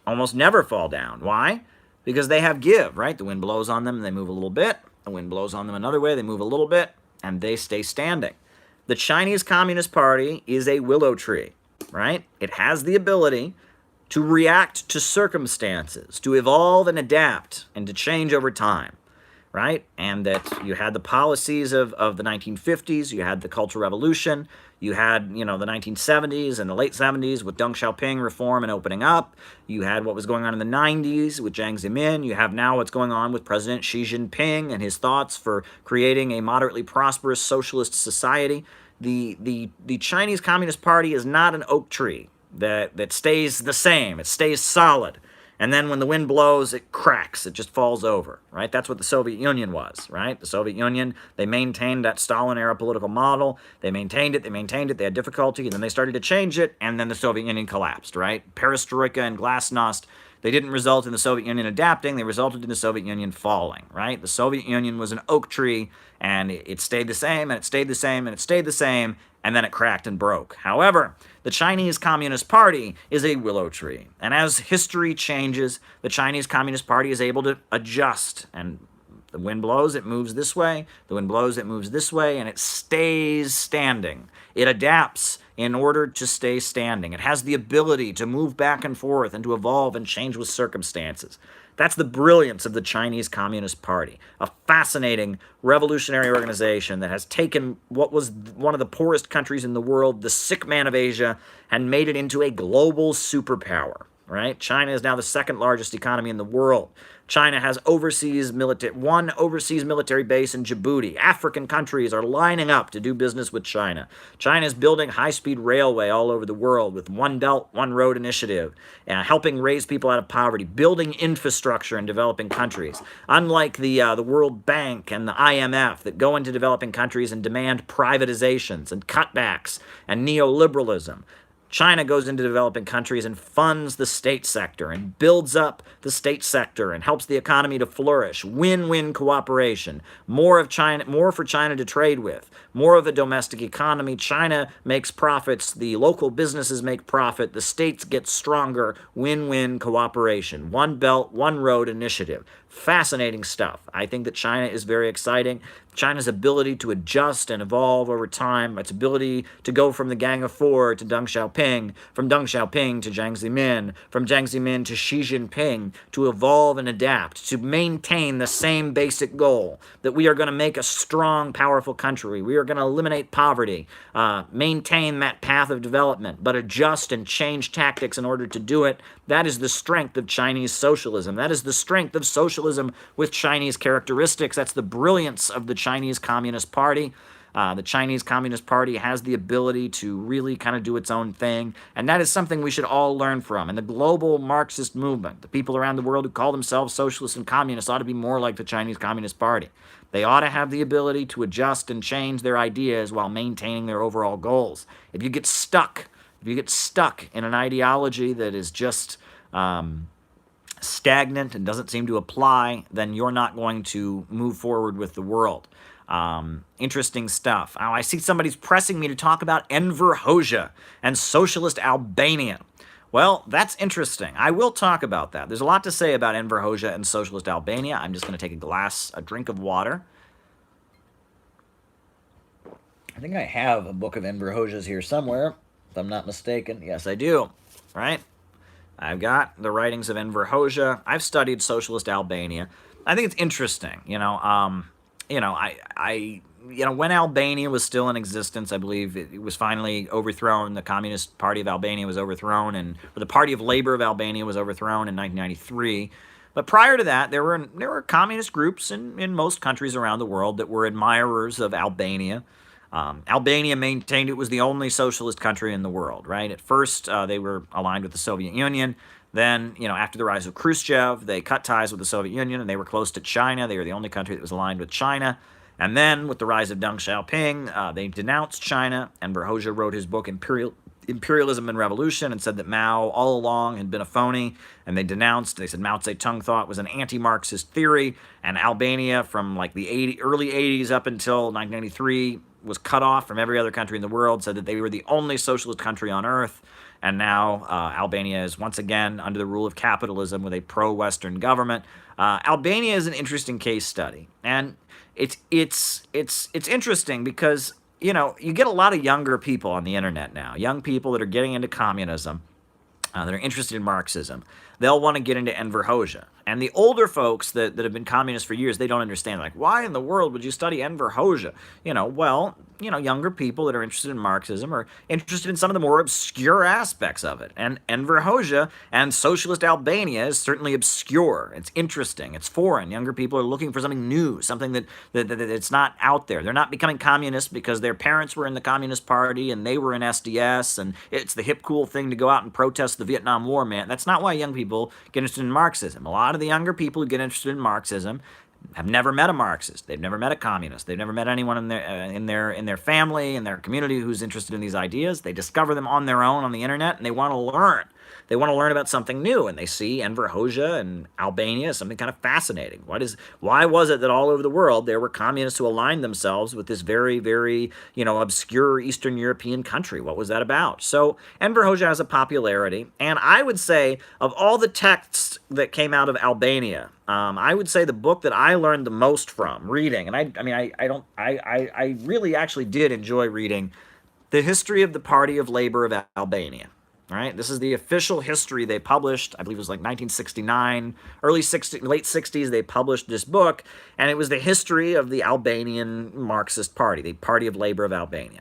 almost never fall down. Why? Because they have give, right? The wind blows on them, and they move a little bit. The wind blows on them another way, they move a little bit, and they stay standing. The Chinese Communist Party is a willow tree, right? It has the ability to react to circumstances, to evolve and adapt, and to change over time, right? And that you had the policies of the 1950s, you had the Cultural Revolution, you had, the 1970s and the late 70s with Deng Xiaoping reform and opening up. You had what was going on in the 90s with Jiang Zemin. You have now what's going on with President Xi Jinping and his thoughts for creating a moderately prosperous socialist society. The Chinese Communist Party is not an oak tree that stays the same. It stays solid. And then when the wind blows, it cracks. It just falls over, right? That's what the Soviet Union was, right? The Soviet Union, they maintained that Stalin-era political model. They maintained it. They had difficulty, and then they started to change it, and then the Soviet Union collapsed, right? Perestroika and glasnost, they didn't result in the Soviet Union adapting. They resulted in the Soviet Union falling, right? The Soviet Union was an oak tree, and it stayed the same, and it stayed the same, and it stayed the same, and then it cracked and broke. However, the Chinese Communist Party is a willow tree. And as history changes, the Chinese Communist Party is able to adjust. And the wind blows, it moves this way. The wind blows, it moves this way, and it stays standing. It adapts in order to stay standing. It has the ability to move back and forth and to evolve and change with circumstances. That's the brilliance of the Chinese Communist Party, a fascinating revolutionary organization that has taken what was one of the poorest countries in the world, the sick man of Asia, and made it into a global superpower, right? China is now the second largest economy in the world. China has one overseas military base in Djibouti. African countries are lining up to do business with China. China is building high-speed railway all over the world with One Belt, One Road initiative, helping raise people out of poverty, building infrastructure in developing countries. Unlike the World Bank and the IMF that go into developing countries and demand privatizations and cutbacks and neoliberalism, China goes into developing countries and funds the state sector and builds up the state sector and helps the economy to flourish. Win-win cooperation. More for China to trade with. More of a domestic economy. China makes profits. The local businesses make profit. The states get stronger. Win-win cooperation. One Belt, One Road initiative. Fascinating stuff. I think that China is very exciting. China's ability to adjust and evolve over time, its ability to go from the Gang of Four to Deng Xiaoping, from Deng Xiaoping to Jiang Zemin, from Jiang Zemin to Xi Jinping, to evolve and adapt, to maintain the same basic goal, that we are going to make a strong, powerful country. We are going to eliminate poverty, maintain that path of development, but adjust and change tactics in order to do it. That is the strength of Chinese socialism. That is the strength of socialism with Chinese characteristics. That's the brilliance of the Chinese Communist Party. The Chinese Communist Party has the ability to really kind of do its own thing, and that is something we should all learn from. And the global Marxist movement, the people around the world who call themselves socialists and communists, ought to be more like the Chinese Communist Party. They ought to have the ability to adjust and change their ideas while maintaining their overall goals. If you get stuck in an ideology that is just stagnant and doesn't seem to apply, then you're not going to move forward with the world. Interesting stuff. Now, I see somebody's pressing me to talk about Enver Hoxha and Socialist Albania. Well, that's interesting. I will talk about that. There's a lot to say about Enver Hoxha and Socialist Albania. I'm just going to take a drink of water. I think I have a book of Enver Hoxha's here somewhere, if I'm not mistaken. Yes, I do, right? I've got the writings of Enver Hoxha. I've studied Socialist Albania. I think it's interesting, when Albania was still in existence, I believe it was finally overthrown. The Communist Party of Albania was overthrown, or the Party of Labor of Albania was overthrown in 1993. But prior to that, there were communist groups in most countries around the world that were admirers of Albania. Albania maintained it was the only socialist country in the world, right? At first, they were aligned with the Soviet Union. Then, after the rise of Khrushchev, they cut ties with the Soviet Union and they were close to China. They were the only country that was aligned with China. And then, with the rise of Deng Xiaoping, they denounced China. Enver Hoxha wrote his book Imperialism and Revolution and said that Mao all along had been a phony, and they said Mao Zedong thought was an anti-Marxist theory, and Albania from like the early 80s up until 1993 was cut off from every other country in the world, said that they were the only socialist country on earth, and now Albania is once again under the rule of capitalism with a pro-Western government. Albania is an interesting case study, and it's interesting because you get a lot of younger people on the internet now, young people that are getting into communism, that are interested in Marxism. They'll want to get into Enver Hoxha. And the older folks that have been communists for years, they don't understand. Like, why in the world would you study Enver Hoxha? Younger people that are interested in Marxism are interested in some of the more obscure aspects of it. And Enver Hoxha and Socialist Albania is certainly obscure. It's interesting. It's foreign. Younger people are looking for something new, something that it's not out there. They're not becoming communists because their parents were in the Communist Party and they were in SDS, and it's the hip, cool thing to go out and protest the Vietnam War, man. That's not why young people get interested in Marxism. A lot of the younger people who get interested in Marxism have never met a Marxist. They've never met a communist. They've never met anyone in their family, in their community who's interested in these ideas. They discover them on their own on the internet, and they want to learn. They want to learn about something new, and they see Enver Hoxha and Albania as something kind of fascinating. Why was it that all over the world there were communists who aligned themselves with this very, very, obscure Eastern European country? What was that about? So Enver Hoxha has a popularity, and I would say of all the texts that came out of Albania, I would say the book that I learned the most from reading, and I really actually did enjoy reading The History of the Party of Labor of Albania. All right, this is the official history they published. I believe it was like 1969, late 60s. They published this book, and it was the history of the Albanian Marxist Party, the Party of Labor of Albania.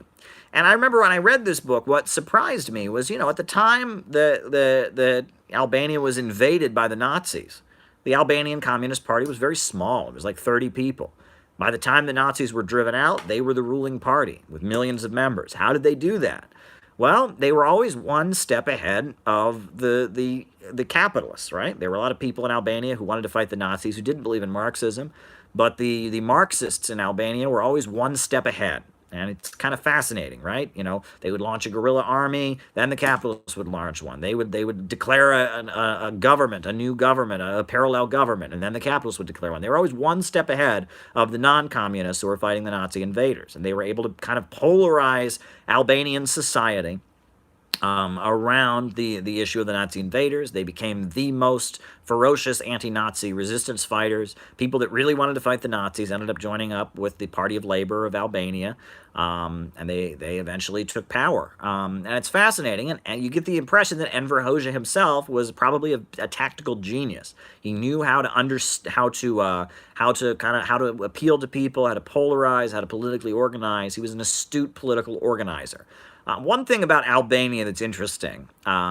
And I remember when I read this book, what surprised me was, at the time the Albania was invaded by the Nazis, the Albanian Communist Party was very small. It was like 30 people. By the time the Nazis were driven out, they were the ruling party with millions of members. How did they do that? Well, they were always one step ahead of the capitalists, right? There were a lot of people in Albania who wanted to fight the Nazis, who didn't believe in Marxism, but the Marxists in Albania were always one step ahead. And it's kind of fascinating, right? They would launch a guerrilla army, then the capitalists would launch one. They would declare a government, a new government, a parallel government, and then the capitalists would declare one. They were always one step ahead of the non-communists who were fighting the Nazi invaders. And they were able to kind of polarize Albanian society around the issue of the Nazi invaders. They became the most ferocious anti-Nazi resistance fighters. People that really wanted to fight the Nazis ended up joining up with the Party of Labor of Albania, and they eventually took power. And it's fascinating, and you get the impression that Enver Hoxha himself was probably a tactical genius. He knew how to appeal to people, how to polarize, how to politically organize. He was an astute political organizer. One thing about Albania that's interesting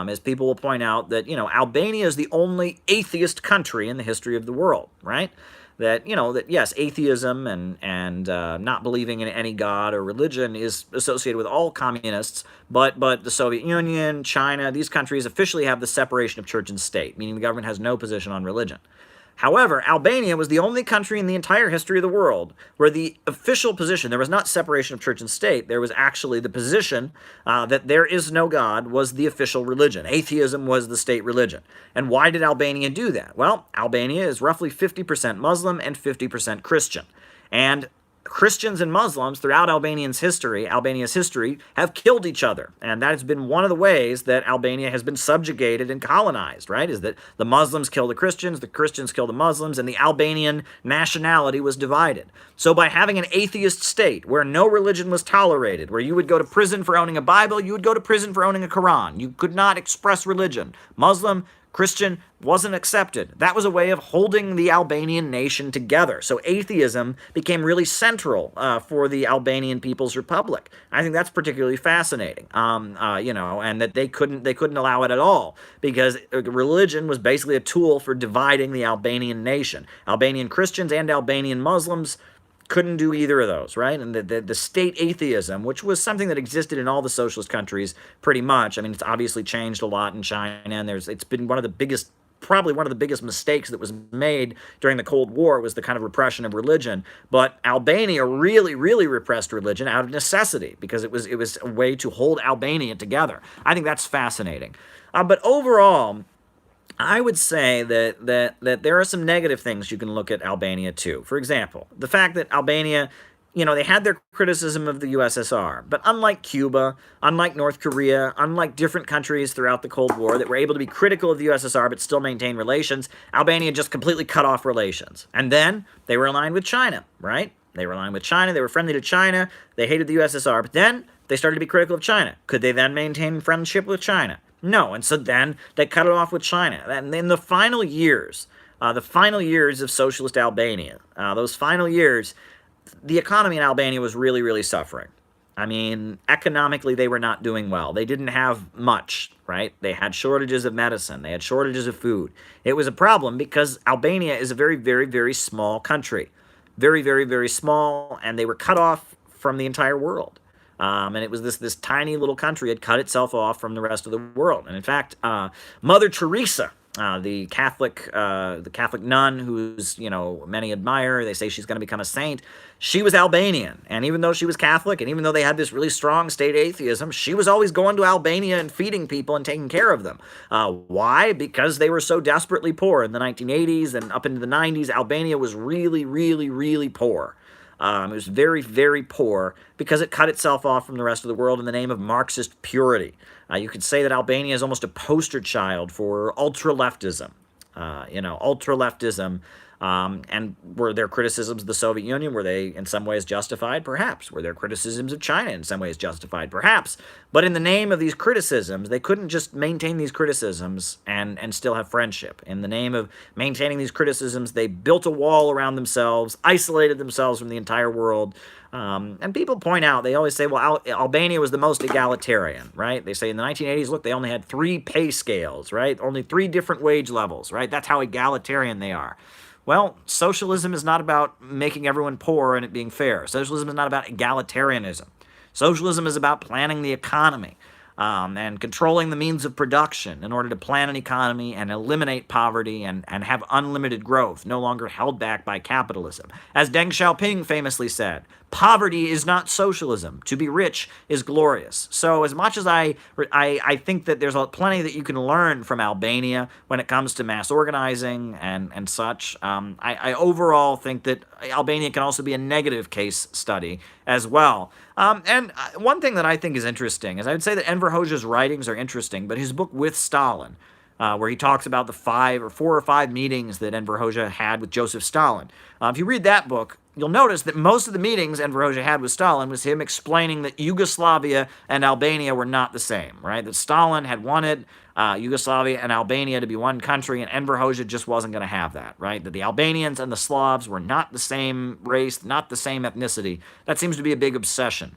is people will point out that, Albania is the only atheist country in the history of the world, right? That yes, atheism and not believing in any god or religion is associated with all communists, but the Soviet Union, China, these countries officially have the separation of church and state, meaning the government has no position on religion. However, Albania was the only country in the entire history of the world where the official position, there was not separation of church and state, there was actually the position that there is no God was the official religion. Atheism was the state religion. And why did Albania do that? Well, Albania is roughly 50% Muslim and 50% Christian. And Christians and Muslims throughout Albania's history, have killed each other. And that has been one of the ways that Albania has been subjugated and colonized, right? Is that the Muslims kill the Christians kill the Muslims, and the Albanian nationality was divided. So by having an atheist state where no religion was tolerated, where you would go to prison for owning a Bible, you would go to prison for owning a Quran. You could not express religion. Muslim, Christian wasn't accepted. That was a way of holding the Albanian nation together. So atheism became really central for the Albanian People's Republic. I think that's particularly fascinating, and that they couldn't allow it at all because religion was basically a tool for dividing the Albanian nation. Albanian Christians and Albanian Muslims couldn't do either of those, right? And the state atheism, which was something that existed in all the socialist countries pretty much. I mean, it's obviously changed a lot in China, and it's been one of the biggest, probably one of the biggest mistakes that was made during the Cold War was the kind of repression of religion. But Albania really, really repressed religion out of necessity because it was a way to hold Albania together. I think that's fascinating. But overall, I would say that there are some negative things you can look at Albania too. For example, the fact that Albania, they had their criticism of the USSR, but unlike Cuba, unlike North Korea, unlike different countries throughout the Cold War that were able to be critical of the USSR but still maintain relations, Albania just completely cut off relations. And then they were aligned with China, right? They were aligned with China, they were friendly to China, they hated the USSR, but then they started to be critical of China. Could they then maintain friendship with China? No, and so then they cut it off with China. And in the final years of socialist Albania, those final years, the economy in Albania was really, really suffering. I mean, economically, they were not doing well. They didn't have much, right? They had shortages of medicine. They had shortages of food. It was a problem because Albania is a very, very, very small country. Very, very, very small, and they were cut off from the entire world. And it was this tiny little country had cut itself off from the rest of the world. And in fact, Mother Teresa, the Catholic nun who's many admire, they say she's going to become a saint. She was Albanian, and even though she was Catholic, and even though they had this really strong state atheism, she was always going to Albania and feeding people and taking care of them. Why? Because they were so desperately poor in the 1980s and up into the 90s. Albania was really, really, really poor. It was very, very poor because it cut itself off from the rest of the world in the name of Marxist purity. You could say that Albania is almost a poster child for ultra-leftism. Ultra-leftism. And were their criticisms of the Soviet Union, were they in some ways justified? Perhaps. Were their criticisms of China in some ways justified? Perhaps. But in the name of these criticisms, they couldn't just maintain these criticisms and still have friendship. In the name of maintaining these criticisms, they built a wall around themselves, isolated themselves from the entire world. And people point out, they always say, well, Albania was the most egalitarian, right? They say in the 1980s, look, they only had 3 pay scales, right? Only 3 different wage levels, right? That's how egalitarian they are. Well, socialism is not about making everyone poor and it being fair. Socialism is not about egalitarianism. Socialism is about planning the economy and controlling the means of production in order to plan an economy and eliminate poverty and have unlimited growth, no longer held back by capitalism. As Deng Xiaoping famously said, poverty is not socialism. To be rich is glorious. So as much as I think that there's plenty that you can learn from Albania when it comes to mass organizing and such, I overall think that Albania can also be a negative case study as well. And one thing that I think is interesting is I would say that Enver Hoxha's writings are interesting, but his book With Stalin, where he talks about the 4 or 5 meetings that Enver Hoxha had with Joseph Stalin. If you read that book, you'll notice that most of the meetings Enver Hoxha had with Stalin was him explaining that Yugoslavia and Albania were not the same, right? That Stalin had wanted Yugoslavia and Albania to be one country, and Enver Hoxha just wasn't going to have that, right? That the Albanians and the Slavs were not the same race, not the same ethnicity. That seems to be a big obsession.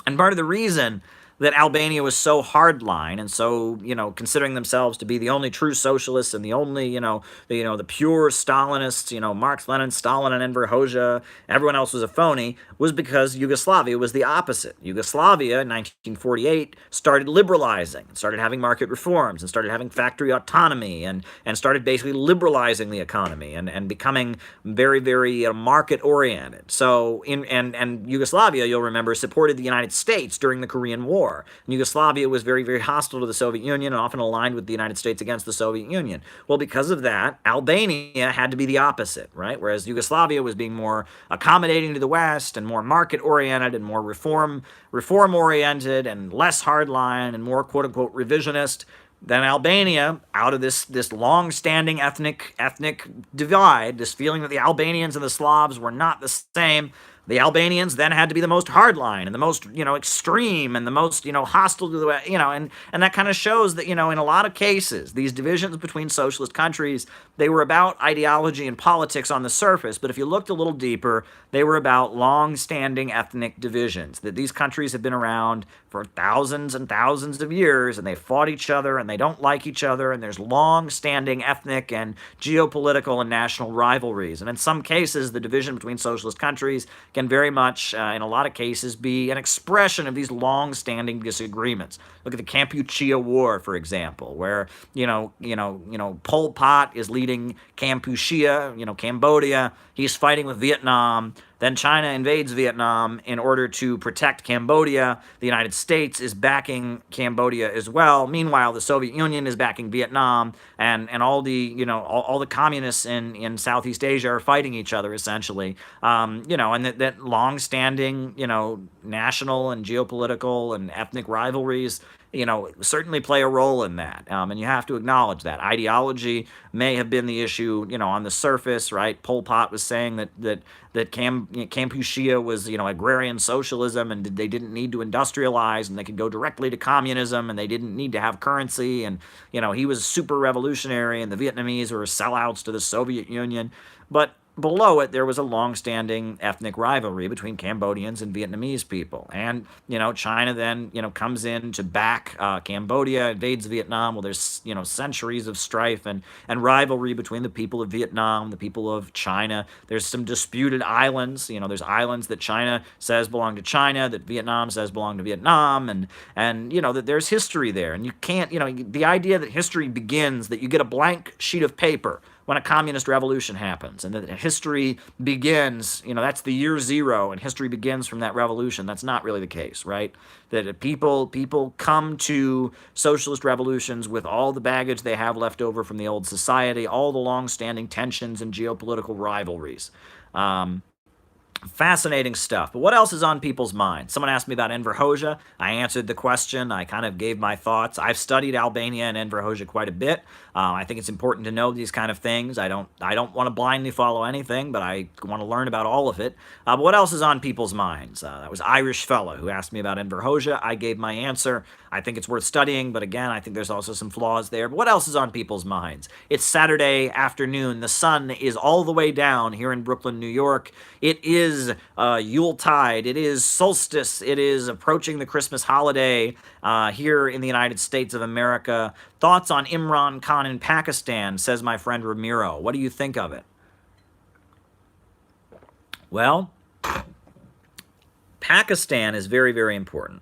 And part of the reason that Albania was so hardline and so, considering themselves to be the only true socialists and the only, the pure Stalinists, Marx, Lenin, Stalin, and Enver Hoxha, everyone else was a phony, was because Yugoslavia was the opposite. Yugoslavia in 1948 started liberalizing, started having market reforms, and started having factory autonomy, and started basically liberalizing the economy and becoming very, very market-oriented. So, and Yugoslavia, you'll remember, supported the United States during the Korean War. And Yugoslavia was very, very hostile to the Soviet Union and often aligned with the United States against the Soviet Union. Well, because of that, Albania had to be the opposite, right? Whereas Yugoslavia was being more accommodating to the West and more market-oriented and more reform-oriented and less hardline and more quote-unquote revisionist. Then Albania, out of this long-standing ethnic divide, this feeling that the Albanians and the Slavs were not the same, The Albanians then had to be the most hardline and the most, extreme and the most, hostile to the, and that kind of shows that, in a lot of cases, these divisions between socialist countries, they were about ideology and politics on the surface, but if you looked a little deeper, they were about long-standing ethnic divisions, that these countries have been around for thousands and thousands of years, and they fought each other, and they don't like each other, and there's long-standing ethnic and geopolitical and national rivalries. And in some cases, the division between socialist countries can very much, in a lot of cases, be an expression of these long-standing disagreements. Look at the Kampuchea War, for example, where Pol Pot is leading Kampuchea, Cambodia. He's fighting with Vietnam. Then China invades Vietnam in order to protect Cambodia. The United States is backing Cambodia as well. Meanwhile, the Soviet Union is backing Vietnam, and all the all the communists in Southeast Asia are fighting each other essentially. And that long-standing national and geopolitical and ethnic rivalries certainly play a role in that. And you have to acknowledge that. Ideology may have been the issue, on the surface, right? Pol Pot was saying that Kampuchea was, agrarian socialism, and they didn't need to industrialize, and they could go directly to communism, and they didn't need to have currency, and, he was super revolutionary, and the Vietnamese were sellouts to the Soviet Union. But below it, there was a long-standing ethnic rivalry between Cambodians and Vietnamese people. And, China then, comes in to back Cambodia, invades Vietnam. Well, there's, centuries of strife and rivalry between the people of Vietnam, the people of China. There's some disputed islands. There's islands that China says belong to China, that Vietnam says belong to Vietnam, and that there's history there. And you can't, the idea that history begins, that you get a blank sheet of paper when a communist revolution happens, and that history begins, that's the year zero, and history begins from that revolution. That's not really the case, right? That people come to socialist revolutions with all the baggage they have left over from the old society, all the long-standing tensions and geopolitical rivalries. Fascinating stuff. But what else is on people's minds? Someone asked me about Enver Hoxha. I answered the question. I kind of gave my thoughts. I've studied Albania and Enver Hoxha quite a bit. I think it's important to know these kind of things. I don't want to blindly follow anything, but I want to learn about all of it. But what else is on people's minds? That was Irish fellow who asked me about Enver Hoxha. I gave my answer. I think it's worth studying, but again, I think there's also some flaws there. But what else is on people's minds? It's Saturday afternoon. The sun is all the way down here in Brooklyn, New York. It is Yuletide. It is solstice. It is approaching the Christmas holiday here in the United States of America. Thoughts on Imran Khan in Pakistan, says my friend Ramiro. What do you think of it? Well, Pakistan is very, very important.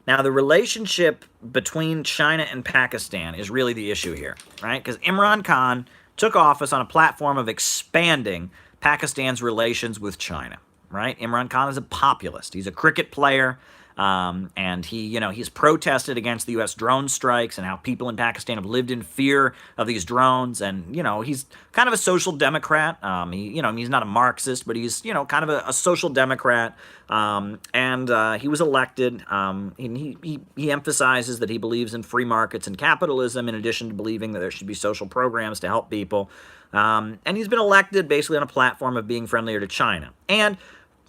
Now, the relationship between China and Pakistan is really the issue here, right? Because Imran Khan took office on a platform of expanding Pakistan's relations with China, right? Imran Khan is a populist. He's a cricket player, and he's protested against the U.S. drone strikes and how people in Pakistan have lived in fear of these drones. And, he's kind of a social democrat. He's not a Marxist, but he's, kind of a social democrat. He was elected. He emphasizes that he believes in free markets and capitalism, in addition to believing that there should be social programs to help people. And he's been elected basically on a platform of being friendlier to China. And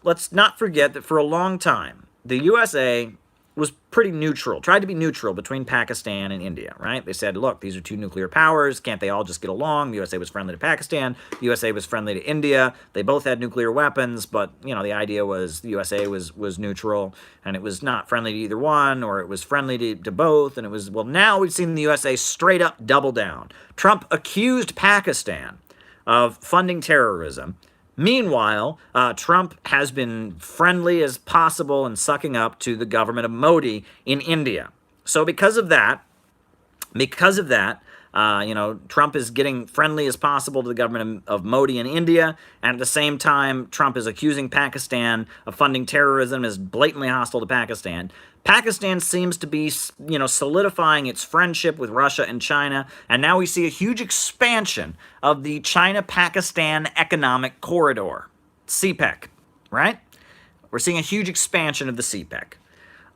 let's not forget that for a long time, the USA was pretty neutral, tried to be neutral between Pakistan and India, right? They said, look, these are two nuclear powers. Can't they all just get along? The USA was friendly to Pakistan. The USA was friendly to India. They both had nuclear weapons, but, the idea was the USA was neutral, and it was not friendly to either one, or it was friendly to both, and it was, well, now we've seen the USA straight up double down. Trump accused Pakistan of funding terrorism. Meanwhile, Trump has been friendly as possible and sucking up to the government of Modi in India. So because of that, Trump is getting friendly as possible to the government of Modi in India, and at the same time, Trump is accusing Pakistan of funding terrorism, is blatantly hostile to Pakistan. Pakistan seems to be, solidifying its friendship with Russia and China, and now we see a huge expansion of the China-Pakistan Economic Corridor, CPEC, right? We're seeing a huge expansion of the CPEC.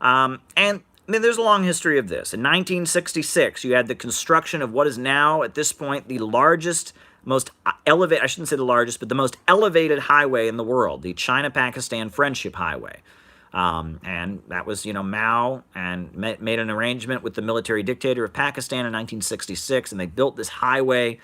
And I mean, there's a long history of this. In 1966, you had the construction of what is now, at this point, the largest, most elevated, I shouldn't say the largest, but the most elevated highway in the world, the China-Pakistan Friendship Highway. And that was, Mao and made an arrangement with the military dictator of Pakistan in 1966, and they built this highway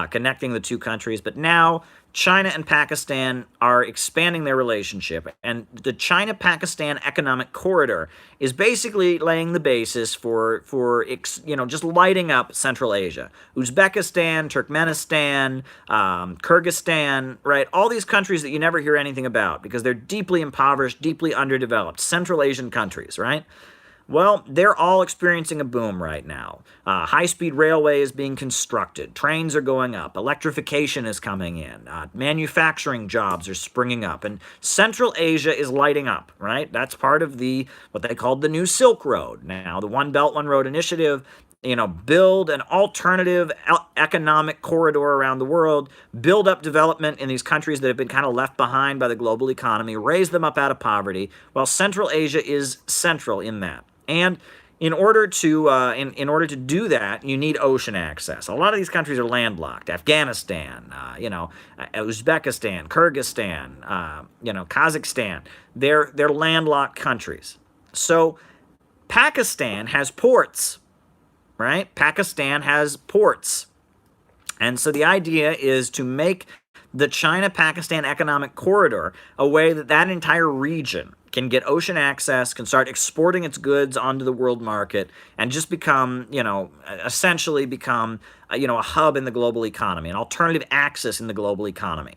connecting the two countries. But now China and Pakistan are expanding their relationship, and the China-Pakistan Economic Corridor is basically laying the basis for just lighting up Central Asia. Uzbekistan, Turkmenistan, Kyrgyzstan, right? All these countries that you never hear anything about because they're deeply impoverished, deeply underdeveloped, Central Asian countries, right? Well, they're all experiencing a boom right now. High-speed railway is being constructed. Trains are going up. Electrification is coming in. Manufacturing jobs are springing up. And Central Asia is lighting up, right? That's part of what they called the New Silk Road. Now, the One Belt, One Road initiative, build an alternative economic corridor around the world, build up development in these countries that have been kind of left behind by the global economy, raise them up out of poverty, while Central Asia is central in that. And in order to do that, you need ocean access. A lot of these countries are landlocked. Afghanistan, Uzbekistan, Kyrgyzstan, Kazakhstan. They're landlocked countries. So Pakistan has ports, right? Pakistan has ports. And so the idea is to make the China-Pakistan Economic Corridor a way that entire region can get ocean access, can start exporting its goods onto the world market, and just become, essentially become, a hub in the global economy, an alternative axis in the global economy.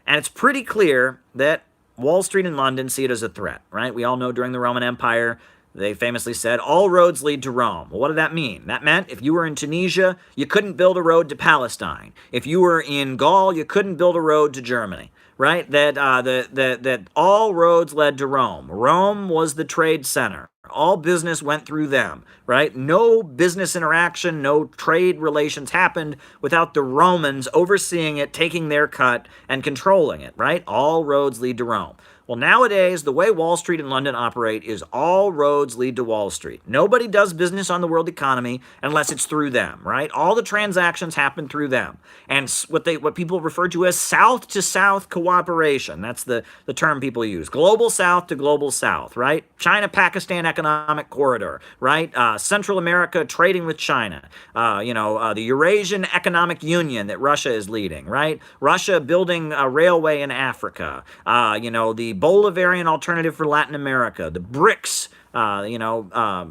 And it's pretty clear that Wall Street and London see it as a threat, right? We all know during the Roman Empire, they famously said, all roads lead to Rome. Well, what did that mean? That meant if you were in Tunisia, you couldn't build a road to Palestine. If you were in Gaul, you couldn't build a road to Germany, right? That all roads led to Rome. Rome was the trade center. All business went through them, right? No business interaction, no trade relations happened without the Romans overseeing it, taking their cut, and controlling it, right? All roads lead to Rome. Well, nowadays, the way Wall Street and London operate is all roads lead to Wall Street. Nobody does business on the world economy unless it's through them, right? All the transactions happen through them. And what people refer to as South-to-South cooperation, that's the term people use. Global South to Global South, right? China-Pakistan Economic Corridor, right? Central America trading with China. The Eurasian Economic Union that Russia is leading, right? Russia building a railway in Africa. The Bolivarian alternative for Latin America, the BRICS,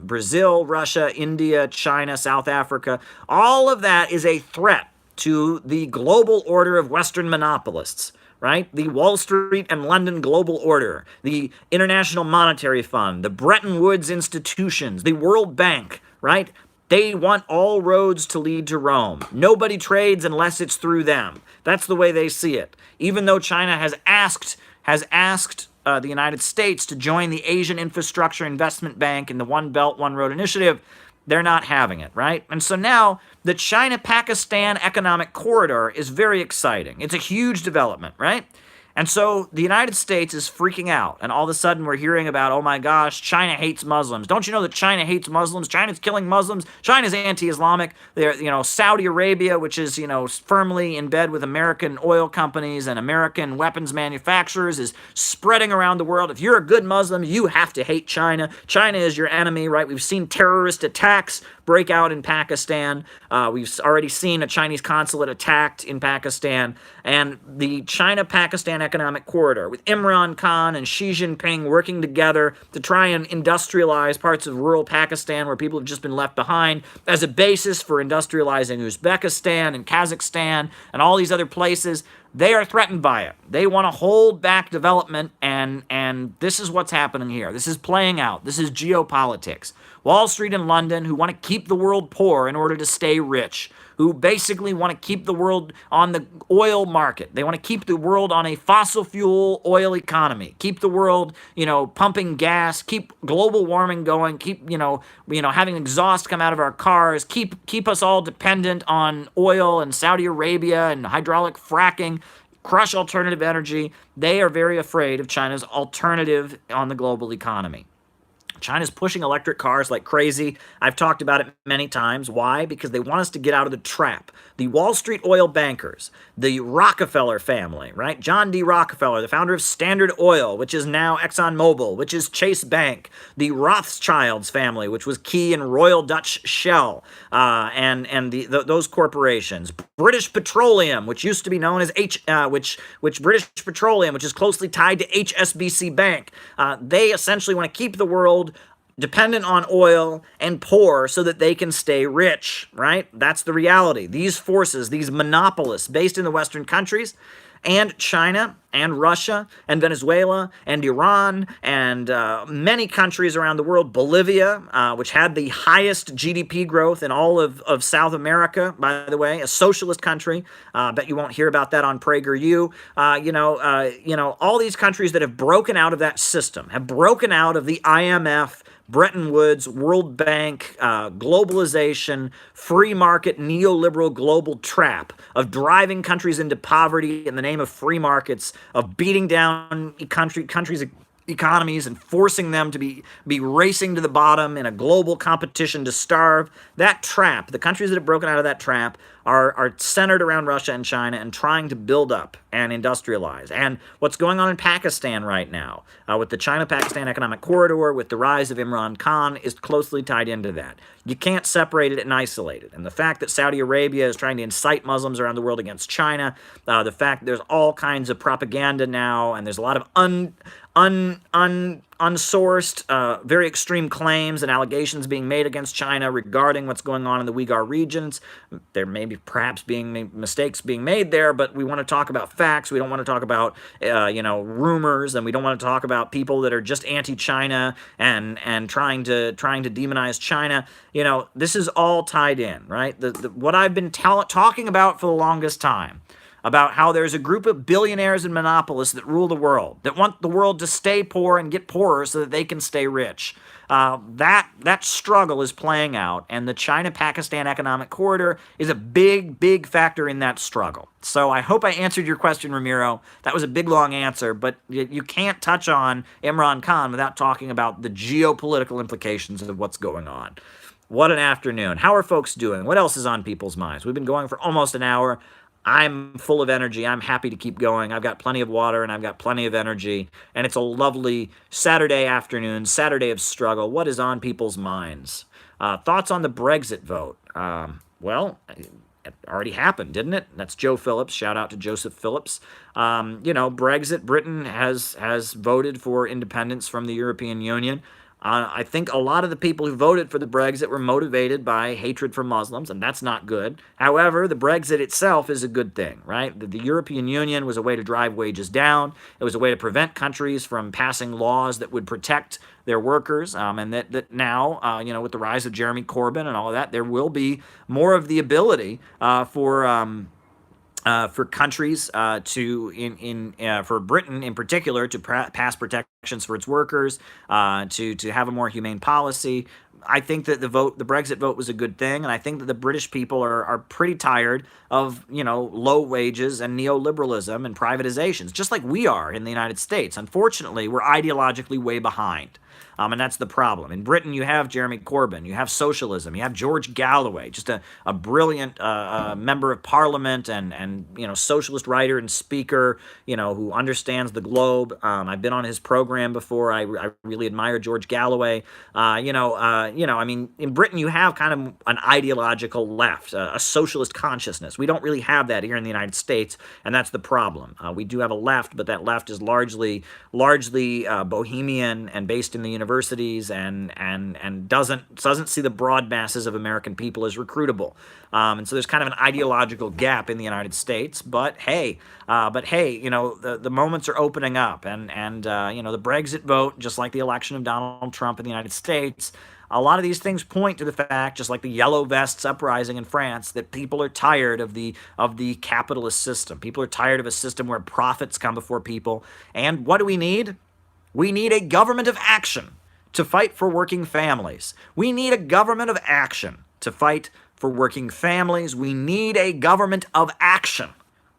Brazil, Russia, India, China, South Africa. All of that is a threat to the global order of Western monopolists, right? The Wall Street and London global order, the International Monetary Fund, the Bretton Woods institutions, the World Bank, right? They want all roads to lead to Rome. Nobody trades unless it's through them. That's the way they see it. Even though China has asked the United States to join the Asian Infrastructure Investment Bank in the One Belt, One Road initiative, they're not having it, right? And so now the China-Pakistan Economic Corridor is very exciting. It's a huge development, right? And so the United States is freaking out, and all of a sudden we're hearing about, oh my gosh, China hates Muslims. Don't you know that China hates Muslims? China's killing Muslims. China's anti-Islamic. They're, Saudi Arabia, which is, firmly in bed with American oil companies and American weapons manufacturers, is spreading around the world. If you're a good Muslim, you have to hate China. China is your enemy, right? We've seen terrorist attacks break out in Pakistan. We've already seen a Chinese consulate attacked in Pakistan. And the China-Pakistan Economic Corridor, with Imran Khan and Xi Jinping working together to try and industrialize parts of rural Pakistan where people have just been left behind, as a basis for industrializing Uzbekistan and Kazakhstan and all these other places. They are threatened by it. They want to hold back development, and this is what's happening here. This is playing out. This is geopolitics. Wall Street and London, who want to keep the world poor in order to stay rich, who basically want to keep the world on the oil market. They want to keep the world on a fossil fuel oil economy, keep the world, pumping gas, keep global warming going, keep, having exhaust come out of our cars, keep us all dependent on oil and Saudi Arabia and hydraulic fracking, crush alternative energy. They are very afraid of China's alternative on the global economy. China's pushing electric cars like crazy. I've talked about it many times. Why? Because they want us to get out of the trap. The Wall Street oil bankers, the Rockefeller family, right? John D. Rockefeller, the founder of Standard Oil, which is now ExxonMobil, which is Chase Bank, the Rothschilds family, which was key in Royal Dutch Shell, and those corporations. British Petroleum, which used to be known as British Petroleum, which is closely tied to HSBC Bank. They essentially want to keep the world dependent on oil and poor so that they can stay rich, right? That's the reality. These forces, these monopolists based in the Western countries, and China and Russia and Venezuela and Iran and many countries around the world, Bolivia, which had the highest GDP growth in all of South America, by the way, a socialist country. Bet you won't hear about that on PragerU. All these countries that have broken out of that system, have broken out of the IMF, Bretton Woods, World Bank, globalization, free market, neoliberal global trap of driving countries into poverty in the name of free markets, of beating down countries' economies and forcing them to be racing to the bottom in a global competition to starve. That trap, the countries that have broken out of that trap are centered around Russia and China and trying to build up and industrialize. And what's going on in Pakistan right now with the China-Pakistan economic corridor, with the rise of Imran Khan, is closely tied into that. You can't separate it and isolate it. And the fact that Saudi Arabia is trying to incite Muslims around the world against China, the fact that there's all kinds of propaganda now, and there's a lot of unsourced, very extreme claims and allegations being made against China regarding what's going on in the Uyghur regions. There may be perhaps mistakes being made there, but we want to talk about facts. We don't want to talk about rumors, and we don't want to talk about people that are just anti-China and trying to demonize China. This is all tied in, right? What I've been talking about for the longest time, about how there's a group of billionaires and monopolists that rule the world, that want the world to stay poor and get poorer so that they can stay rich. That struggle is playing out, and the China-Pakistan economic corridor is a big, big factor in that struggle. So I hope I answered your question, Ramiro. That was a big, long answer, but you can't touch on Imran Khan without talking about the geopolitical implications of what's going on. What an afternoon. How are folks doing? What else is on people's minds? We've been going for almost an hour. I'm full of energy. I'm happy to keep going. I've got plenty of water and I've got plenty of energy. And it's a lovely Saturday afternoon, Saturday of struggle. What is on people's minds? Thoughts on the Brexit vote? Well, it already happened, didn't it? That's Joe Phillips. Shout out to Joseph Phillips. Brexit, Britain has voted for independence from the European Union. I think a lot of the people who voted for the Brexit were motivated by hatred for Muslims, and that's not good. However, the Brexit itself is a good thing, right? The European Union was a way to drive wages down. It was a way to prevent countries from passing laws that would protect their workers, and that now, with the rise of Jeremy Corbyn and all of that, there will be more of the ability for countries for Britain in particular to pass protections for its workers, to have a more humane policy. I think that the Brexit vote was a good thing, and I think that the British people are pretty tired of low wages and neoliberalism and privatizations, just like we are in the United States. Unfortunately, we're ideologically way behind. And that's the problem. In Britain, you have Jeremy Corbyn, you have socialism, you have George Galloway, just a brilliant member of parliament and socialist writer and speaker, who understands the globe. I've been on his program before. I really admire George Galloway. In Britain, you have kind of an ideological left, a socialist consciousness. We don't really have that here in the United States, and that's the problem. We do have a left, but that left is largely bohemian and based in the universities and doesn't see the broad masses of American people as recruitable. And so there's kind of an ideological gap in the United States. But hey, the moments are opening up, and the Brexit vote, just like the election of Donald Trump in the United States, a lot of these things point to the fact, just like the Yellow Vests uprising in France, that people are tired of the capitalist system. People are tired of a system where profits come before people. And what do we need? We need a government of action to fight for working families. We need a government of action to fight for working families. We need a government of action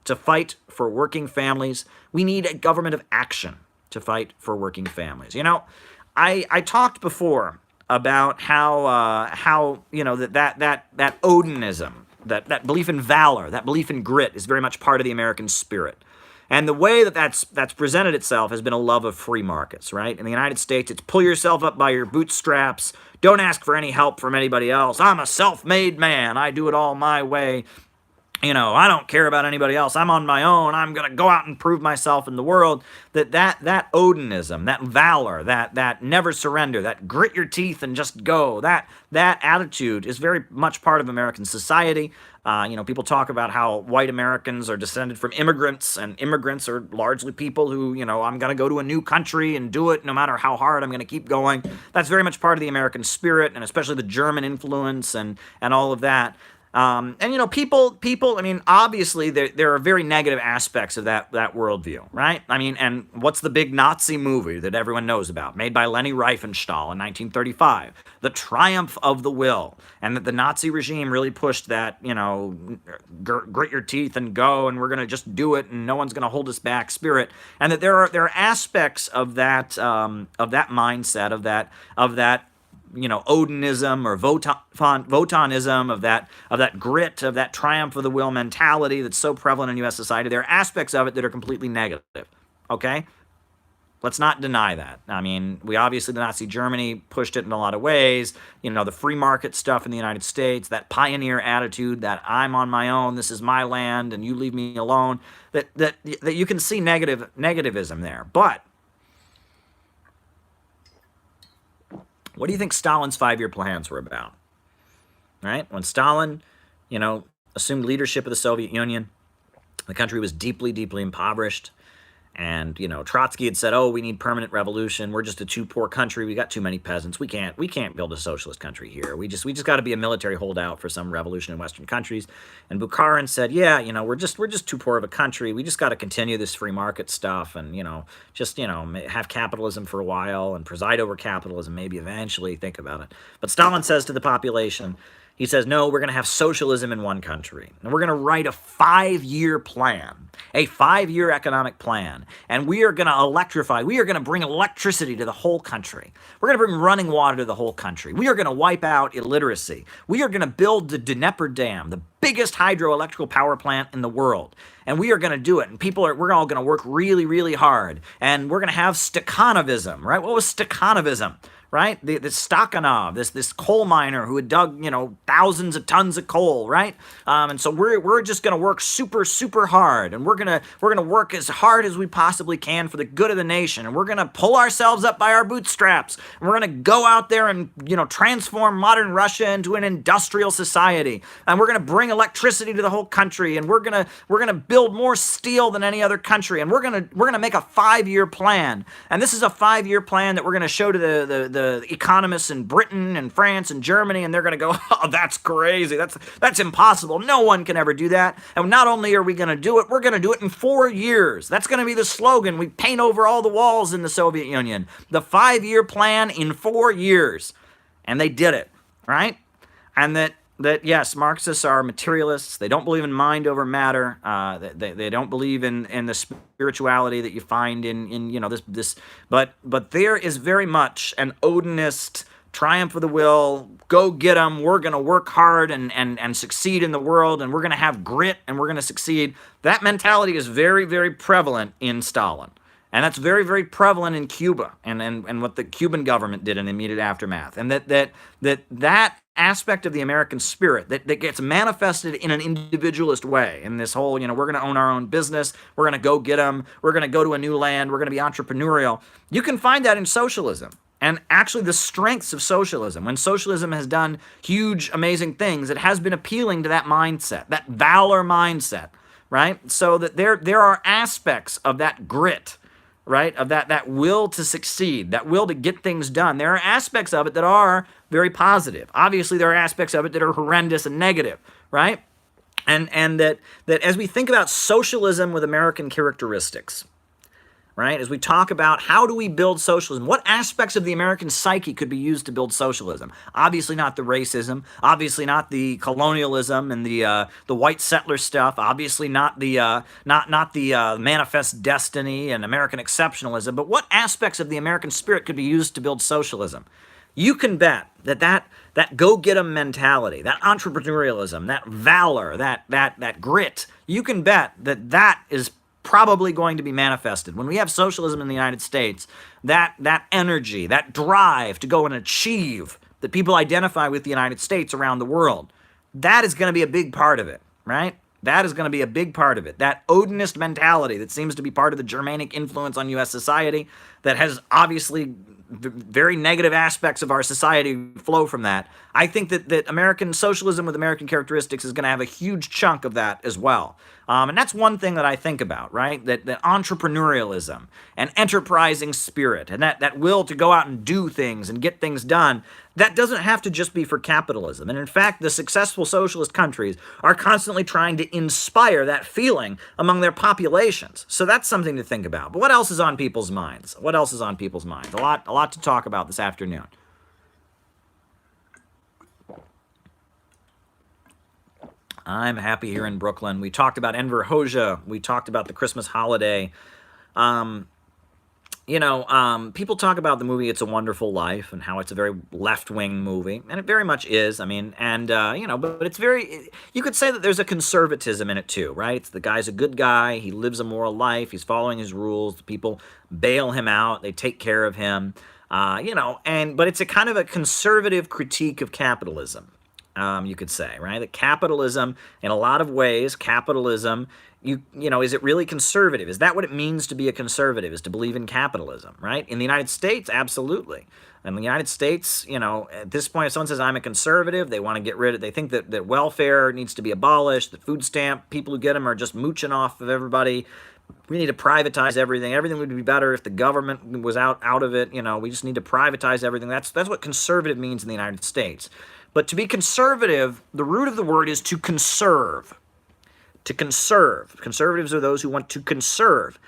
to fight for working families. We need a government of action to fight for working families. I talked before about how that Odinism, that belief in valor, that belief in grit is very much part of the American spirit. And the way that's presented itself has been a love of free markets, right? In the United States, it's pull yourself up by your bootstraps. Don't ask for any help from anybody else. I'm a self-made man. I do it all my way. I don't care about anybody else. I'm on my own. I'm going to go out and prove myself in the world. That Odinism, that valor, that never surrender, that grit your teeth and just go, that attitude is very much part of American society. People talk about how white Americans are descended from immigrants, and immigrants are largely people who, I'm going to go to a new country and do it no matter how hard. I'm going to keep going. That's very much part of the American spirit, and especially the German influence and all of that. People, obviously there are very negative aspects of that worldview, right? And what's the big Nazi movie that everyone knows about, made by Leni Riefenstahl in 1935? The Triumph of the Will. And that the Nazi regime really pushed that, grit your teeth and go, and we're going to just do it, and no one's going to hold us back spirit. And that there are aspects of that mindset, of that Odinism or Wotanism, of that grit, of that triumph of the will mentality that's so prevalent in U.S. society. There are aspects of it that are completely negative, okay? Let's not deny that. We obviously, the Nazi Germany pushed it in a lot of ways. The free market stuff in the United States, that pioneer attitude, that I'm on my own, this is my land, and you leave me alone, that you can see negativism there. But what do you think Stalin's 5-year plans were about? Right? When Stalin, assumed leadership of the Soviet Union, the country was deeply, deeply impoverished. And, Trotsky had said, we need permanent revolution. We're just a too poor country. We got too many peasants. We can't build a socialist country here. We just got to be a military holdout for some revolution in Western countries. And Bukharin said, we're just too poor of a country. We just got to continue this free market stuff and, have capitalism for a while and preside over capitalism, maybe eventually think about it. But Stalin says to the population, he says, no, we're going to have socialism in one country. And we're going to write a 5-year plan, a 5-year economic plan. And we are going to electrify. We are going to bring electricity to the whole country. We're going to bring running water to the whole country. We are going to wipe out illiteracy. We are going to build the Dnieper Dam, the biggest hydroelectrical power plant in the world. And we are going to do it. And we're all going to work really, really hard. And we're going to have Stakhanovism, right? What was Stakhanovism? Right? The Stakhanov, this coal miner who had dug, thousands of tons of coal, right? And so we're just going to work super, super hard, and we're going to work as hard as we possibly can for the good of the nation, and we're going to pull ourselves up by our bootstraps, and we're going to go out there and, transform modern Russia into an industrial society, and we're going to bring electricity to the whole country, and we're going to build more steel than any other country, and we're going to make a 5-year plan. And this is a 5-year plan that we're going to show to the economists in Britain and France and Germany, and they're going to go, that's crazy. That's impossible. No one can ever do that. And not only are we going to do it, we're going to do it in 4 years. That's going to be the slogan. We paint over all the walls in the Soviet Union. The 5-year plan in 4 years. And they did it, right? And that yes, Marxists are materialists. They don't believe in mind over matter. They don't believe in the spirituality that you find in this. But there is very much an Odinist triumph of the will. Go get them. We're going to work hard and succeed in the world, and we're going to have grit, and we're going to succeed. That mentality is very, very prevalent in Stalin. And that's very, very prevalent in Cuba and what the Cuban government did in the immediate aftermath. And that aspect of the American spirit that gets manifested in an individualist way in this whole, we're going to own our own business, we're going to go get them, we're going to go to a new land, we're going to be entrepreneurial. You can find that in socialism. And actually the strengths of socialism, when socialism has done huge, amazing things, it has been appealing to that mindset, that valor mindset, right? So that there are aspects of that grit, right, of that will to succeed, that will to get things done. There are aspects of it that are very positive. Obviously, there are aspects of it that are horrendous and negative, right? And that as we think about socialism with American characteristics, right? As we talk about how do we build socialism, what aspects of the American psyche could be used to build socialism? Obviously not the racism, obviously not the colonialism and the white settler stuff, obviously not the manifest destiny and American exceptionalism, but what aspects of the American spirit could be used to build socialism? You can bet that go-get-'em mentality, that entrepreneurialism, that valor, that grit, you can bet that is probably going to be manifested. When we have socialism in the United States, that energy, that drive to go and achieve that people identify with the United States around the world, that is going to be a big part of it, right? That is going to be a big part of it. That Odinist mentality that seems to be part of the Germanic influence on U.S. society, that has obviously very negative aspects of our society flow from that. I think that American socialism with American characteristics is going to have a huge chunk of that as well. And that's one thing that I think about, right? That entrepreneurialism and enterprising spirit and that will to go out and do things and get things done, that doesn't have to just be for capitalism. And in fact, the successful socialist countries are constantly trying to inspire that feeling among their populations. So that's something to think about. But what else is on people's minds? What else is on people's minds? A lot to talk about this afternoon. I'm happy here in Brooklyn. We talked about Enver Hoxha. We talked about the Christmas holiday. People talk about the movie It's a Wonderful Life and how it's a very left-wing movie, and it very much is. I mean, but it's very, you could say that there's a conservatism in it too, right? It's the guy's a good guy, he lives a moral life, he's following his rules, people bail him out, they take care of him, but it's a kind of a conservative critique of capitalism. You could say, right? That capitalism, in a lot of ways, capitalism, is it really conservative? Is that what it means to be a conservative, is to believe in capitalism, right? In the United States, absolutely. In the United States, at this point, if someone says, I'm a conservative, they want to get rid of, they think that welfare needs to be abolished, that food stamp, people who get them are just mooching off of everybody. We need to privatize everything. Everything would be better if the government was out of it. We just need to privatize everything. That's what conservative means in the United States. But to be conservative, the root of the word is to conserve. To conserve. Conservatives are those who want to conserve.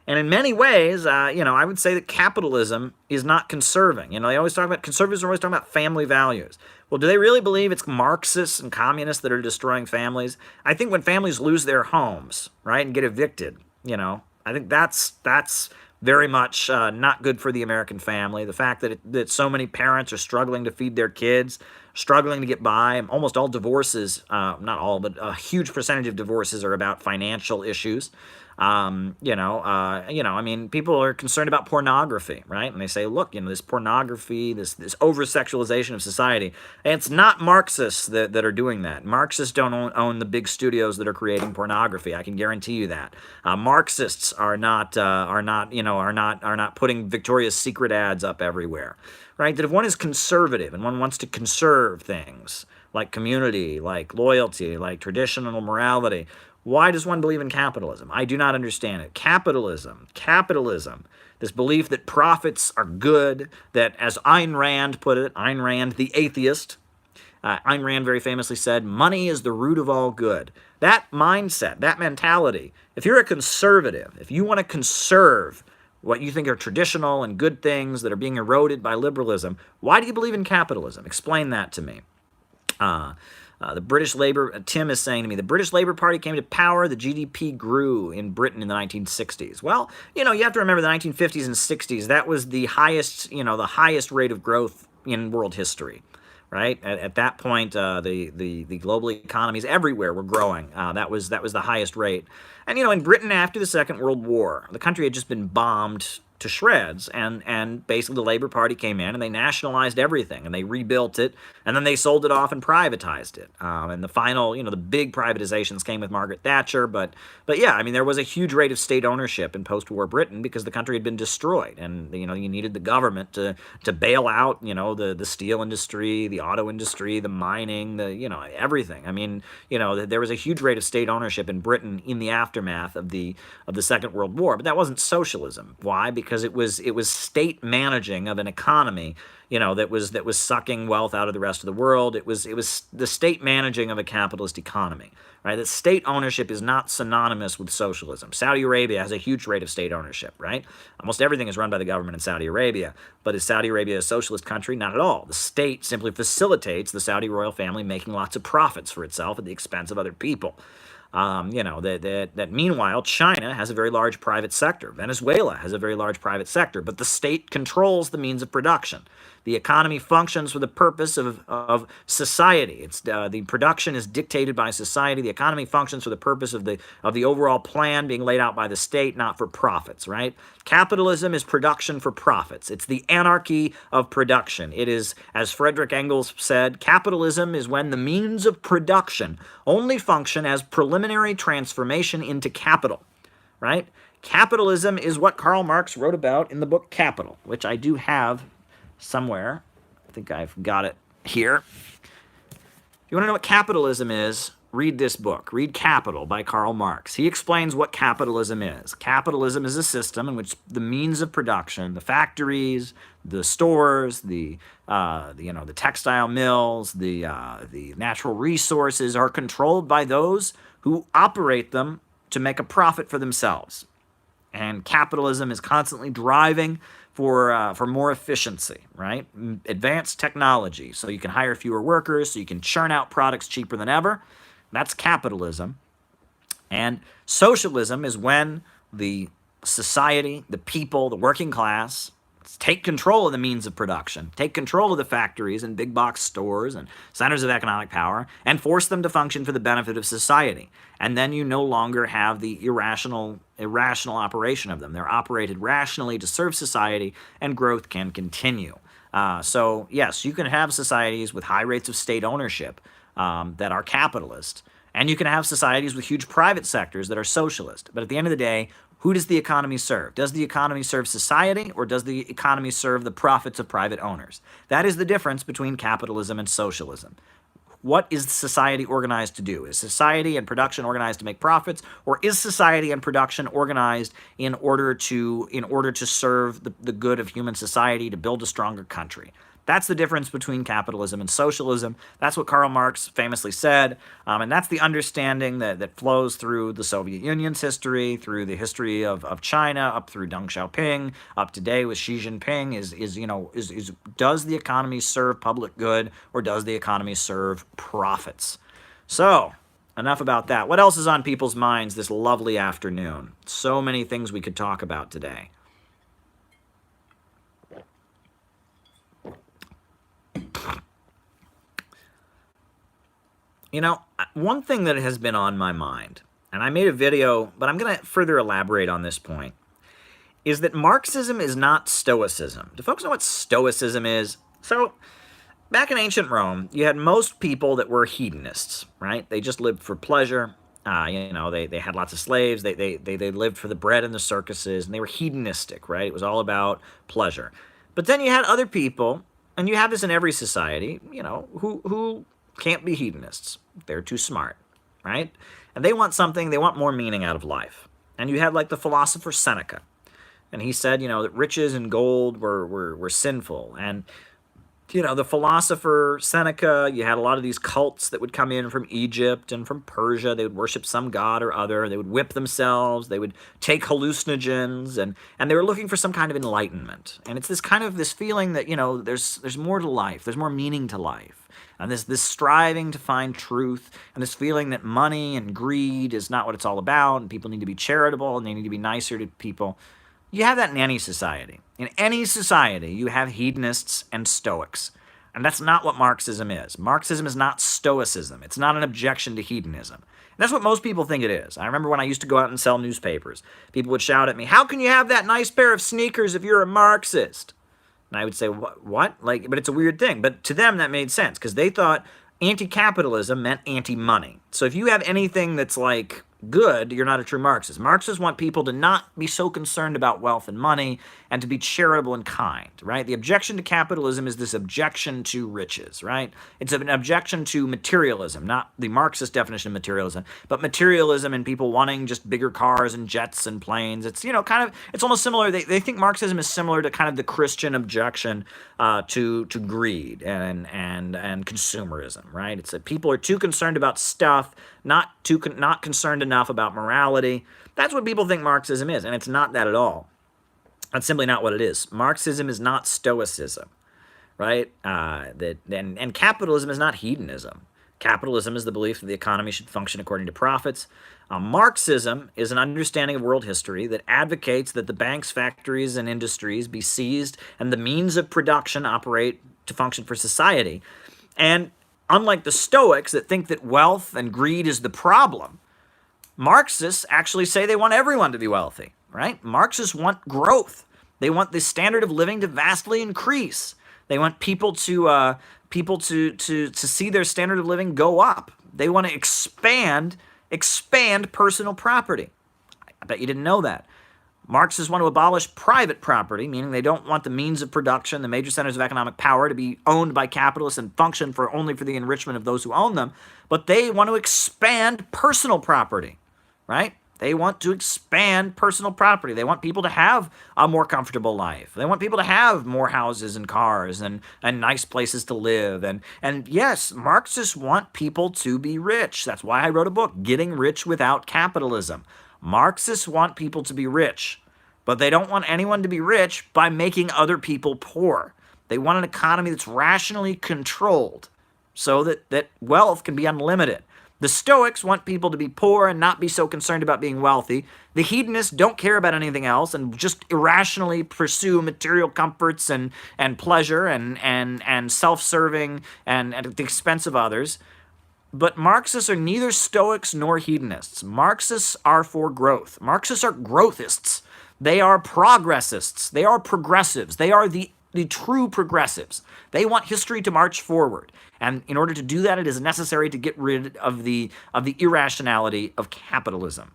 And in many ways, I would say that capitalism is not conserving. They always talk about, conservatives are always talking about family values. Well, do they really believe it's Marxists and communists that are destroying families? I think when families lose their homes, right, and get evicted, I think that's very much not good for the American family. The fact that so many parents are struggling to feed their kids, struggling to get by. Almost all divorces, not all, but a huge percentage of divorces are about financial issues. People are concerned about pornography, right? And they say, look, this pornography, this over-sexualization of society, and it's not Marxists that are doing that. Marxists don't own the big studios that are creating pornography. I can guarantee you that. Marxists are not putting Victoria's Secret ads up everywhere, right? That if one is conservative and one wants to conserve things like community, like loyalty, like traditional morality, why does one believe in capitalism? I do not understand it. Capitalism, this belief that profits are good, that as Ayn Rand put it, Ayn Rand, the atheist, Ayn Rand very famously said, money is the root of all good. That mindset, that mentality, if you're a conservative, if you want to conserve what you think are traditional and good things that are being eroded by liberalism, why do you believe in capitalism? Explain that to me. The British Labour, Tim is saying to me, the British Labour Party came to power, the GDP grew in Britain in the 1960s. Well, you have to remember the 1950s and 60s, that was the highest rate of growth in world history, right? At that point, the global economies everywhere were growing. That was the highest rate. And, in Britain after the Second World War, the country had just been bombed to shreds, and basically the Labour Party came in and they nationalized everything and they rebuilt it, and then they sold it off and privatized it. And the final, the big privatizations came with Margaret Thatcher, but yeah, there was a huge rate of state ownership in post-war Britain because the country had been destroyed, and you needed the government to bail out, the steel industry, the auto industry, the mining, everything. There was a huge rate of state ownership in Britain in the aftermath of the Second World War, but that wasn't socialism. Why? Because because it was state managing of an economy, that was sucking wealth out of the rest of the world. It was the state managing of a capitalist economy, right? That state ownership is not synonymous with socialism. Saudi Arabia has a huge rate of state ownership, right? Almost everything is run by the government in Saudi Arabia, but is Saudi Arabia a socialist country? Not at all. The state simply facilitates the Saudi royal family making lots of profits for itself at the expense of other people. That meanwhile, China has a very large private sector. Venezuela has a very large private sector, but the state controls the means of production. The economy functions for the purpose of society. The production is dictated by society. The economy functions for the purpose of the overall plan being laid out by the state, not for profits, right? Capitalism is production for profits. It's the anarchy of production. It is, as Frederick Engels said, capitalism is when the means of production only function as preliminary transformation into capital, right? Capitalism is what Karl Marx wrote about in the book Capital, which I do have somewhere. I think I've got it here. If you want to know what capitalism is, read this book. Read Capital by Karl Marx. He explains what capitalism is. Capitalism is a system in which the means of production, the factories, the stores, the textile mills, the natural resources are controlled by those who operate them to make a profit for themselves. And capitalism is constantly driving for more efficiency, right? Advanced technology, so you can hire fewer workers, so you can churn out products cheaper than ever. That's capitalism. And socialism is when the society, the people, the working class take control of the means of production, take control of the factories and big box stores and centers of economic power, and force them to function for the benefit of society. And then you no longer have the irrational operation of them. They're operated rationally to serve society, and growth can continue. So yes, you can have societies with high rates of state ownership that are capitalist, and you can have societies with huge private sectors that are socialist. But at the end of the day, who does the economy serve? Does the economy serve society, or does the economy serve the profits of private owners? That is the difference between capitalism and socialism. What is society organized to do? Is society and production organized to make profits, or is society and production organized in order to serve the good of human society, to build a stronger country? That's the difference between capitalism and socialism. That's what Karl Marx famously said, and that's the understanding that flows through the Soviet Union's history, through the history of China, up through Deng Xiaoping, up today with Xi Jinping. Is does the economy serve public good, or does the economy serve profits? So, enough about that. What else is on people's minds this lovely afternoon? So many things we could talk about today. One thing that has been on my mind, and I made a video, but I'm going to further elaborate on this point, is that Marxism is not Stoicism. Do folks know what Stoicism is? So, back in ancient Rome, you had most people that were hedonists, right? They just lived for pleasure. They had lots of slaves. They lived for the bread and the circuses, and they were hedonistic, right? It was all about pleasure. But then you had other people, and you have this in every society, who can't be hedonists. They're too smart, right? And they want more meaning out of life. And you had like the philosopher Seneca. And he said, that riches and gold were sinful. And, the philosopher Seneca, you had a lot of these cults that would come in from Egypt and from Persia. They would worship some god or other. They would whip themselves. They would take hallucinogens. And they were looking for some kind of enlightenment. And it's this feeling that, there's more to life. There's more meaning to life. And this striving to find truth, and this feeling that money and greed is not what it's all about, and people need to be charitable, and they need to be nicer to people. You have that in any society. In any society, you have hedonists and Stoics. And that's not what Marxism is. Marxism is not Stoicism. It's not an objection to hedonism. And that's what most people think it is. I remember when I used to go out and sell newspapers, people would shout at me, "How can you have that nice pair of sneakers if you're a Marxist?" And I would say, what? But it's a weird thing. But to them, that made sense, because they thought anti-capitalism meant anti-money. So if you have anything that's like good, you're not a true Marxist. Marxists want people to not be so concerned about wealth and money and to be charitable and kind, right? The objection to capitalism is this objection to riches, right? It's an objection to materialism, not the Marxist definition of materialism, but materialism and people wanting just bigger cars and jets and planes. It's, it's almost similar. They think Marxism is similar to kind of the Christian objection to greed and consumerism, right? It's that people are too concerned about stuff, not concerned enough about morality. That's what people think Marxism is, and it's not that at all. That's simply not what it is. Marxism is not Stoicism, right? And capitalism is not hedonism. Capitalism is the belief that the economy should function according to profits. Marxism is an understanding of world history that advocates that the banks, factories, and industries be seized and the means of production operate to function for society. And unlike the Stoics that think that wealth and greed is the problem, Marxists actually say they want everyone to be wealthy, right? Marxists want growth. They want the standard of living to vastly increase. They want people to see their standard of living go up. They want to expand personal property. I bet you didn't know that. Marxists want to abolish private property, meaning they don't want the means of production, the major centers of economic power, to be owned by capitalists and function only for the enrichment of those who own them. But they want to expand personal property, right? They want to expand personal property. They want people to have a more comfortable life. They want people to have more houses and cars and nice places to live. And yes, Marxists want people to be rich. That's why I wrote a book, Getting Rich Without Capitalism. Marxists want people to be rich, but they don't want anyone to be rich by making other people poor. They want an economy that's rationally controlled so that wealth can be unlimited. The Stoics want people to be poor and not be so concerned about being wealthy. The hedonists don't care about anything else and just irrationally pursue material comforts and pleasure and self-serving and at the expense of others. But Marxists are neither Stoics nor hedonists. Marxists are for growth. Marxists are growthists. They are progressists. They are progressives. They are the true progressives. They want history to march forward. And in order to do that, it is necessary to get rid of the irrationality of capitalism.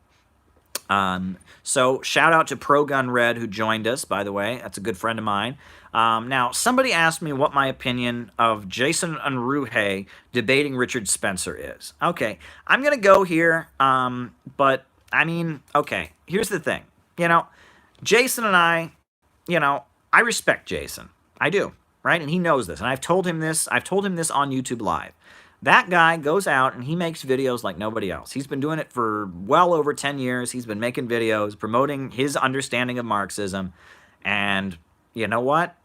So shout out to Pro Gun Red, who joined us, by the way. That's a good friend of mine. Now, somebody asked me what my opinion of Jason Unruhe debating Richard Spencer is. Okay, I'm going to go here, but, I mean, okay, here's the thing. Jason and I respect Jason. I do, right? And he knows this, and I've told him this on YouTube Live. That guy goes out and he makes videos like nobody else. He's been doing it for well over 10 years. He's been making videos promoting his understanding of Marxism. And you know what?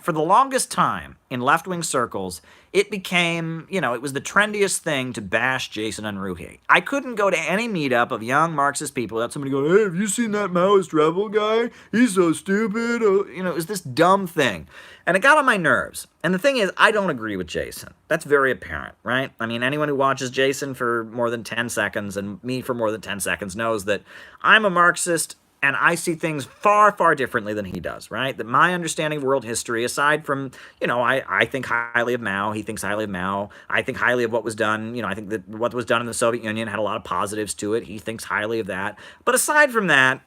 For the longest time in left-wing circles, it became, it was the trendiest thing to bash Jason Unruhe. I couldn't go to any meetup of young Marxist people without somebody going, hey, have you seen that Maoist rebel guy? He's so stupid. It was this dumb thing. And it got on my nerves. And the thing is, I don't agree with Jason. That's very apparent, right? I mean, anyone who watches Jason for more than 10 seconds and me for more than 10 seconds knows that I'm a Marxist and I see things far, far differently than he does, right? That my understanding of world history, aside from, I think highly of Mao, he thinks highly of Mao, I think highly of what was done, I think that what was done in the Soviet Union had a lot of positives to it, he thinks highly of that. But aside from that,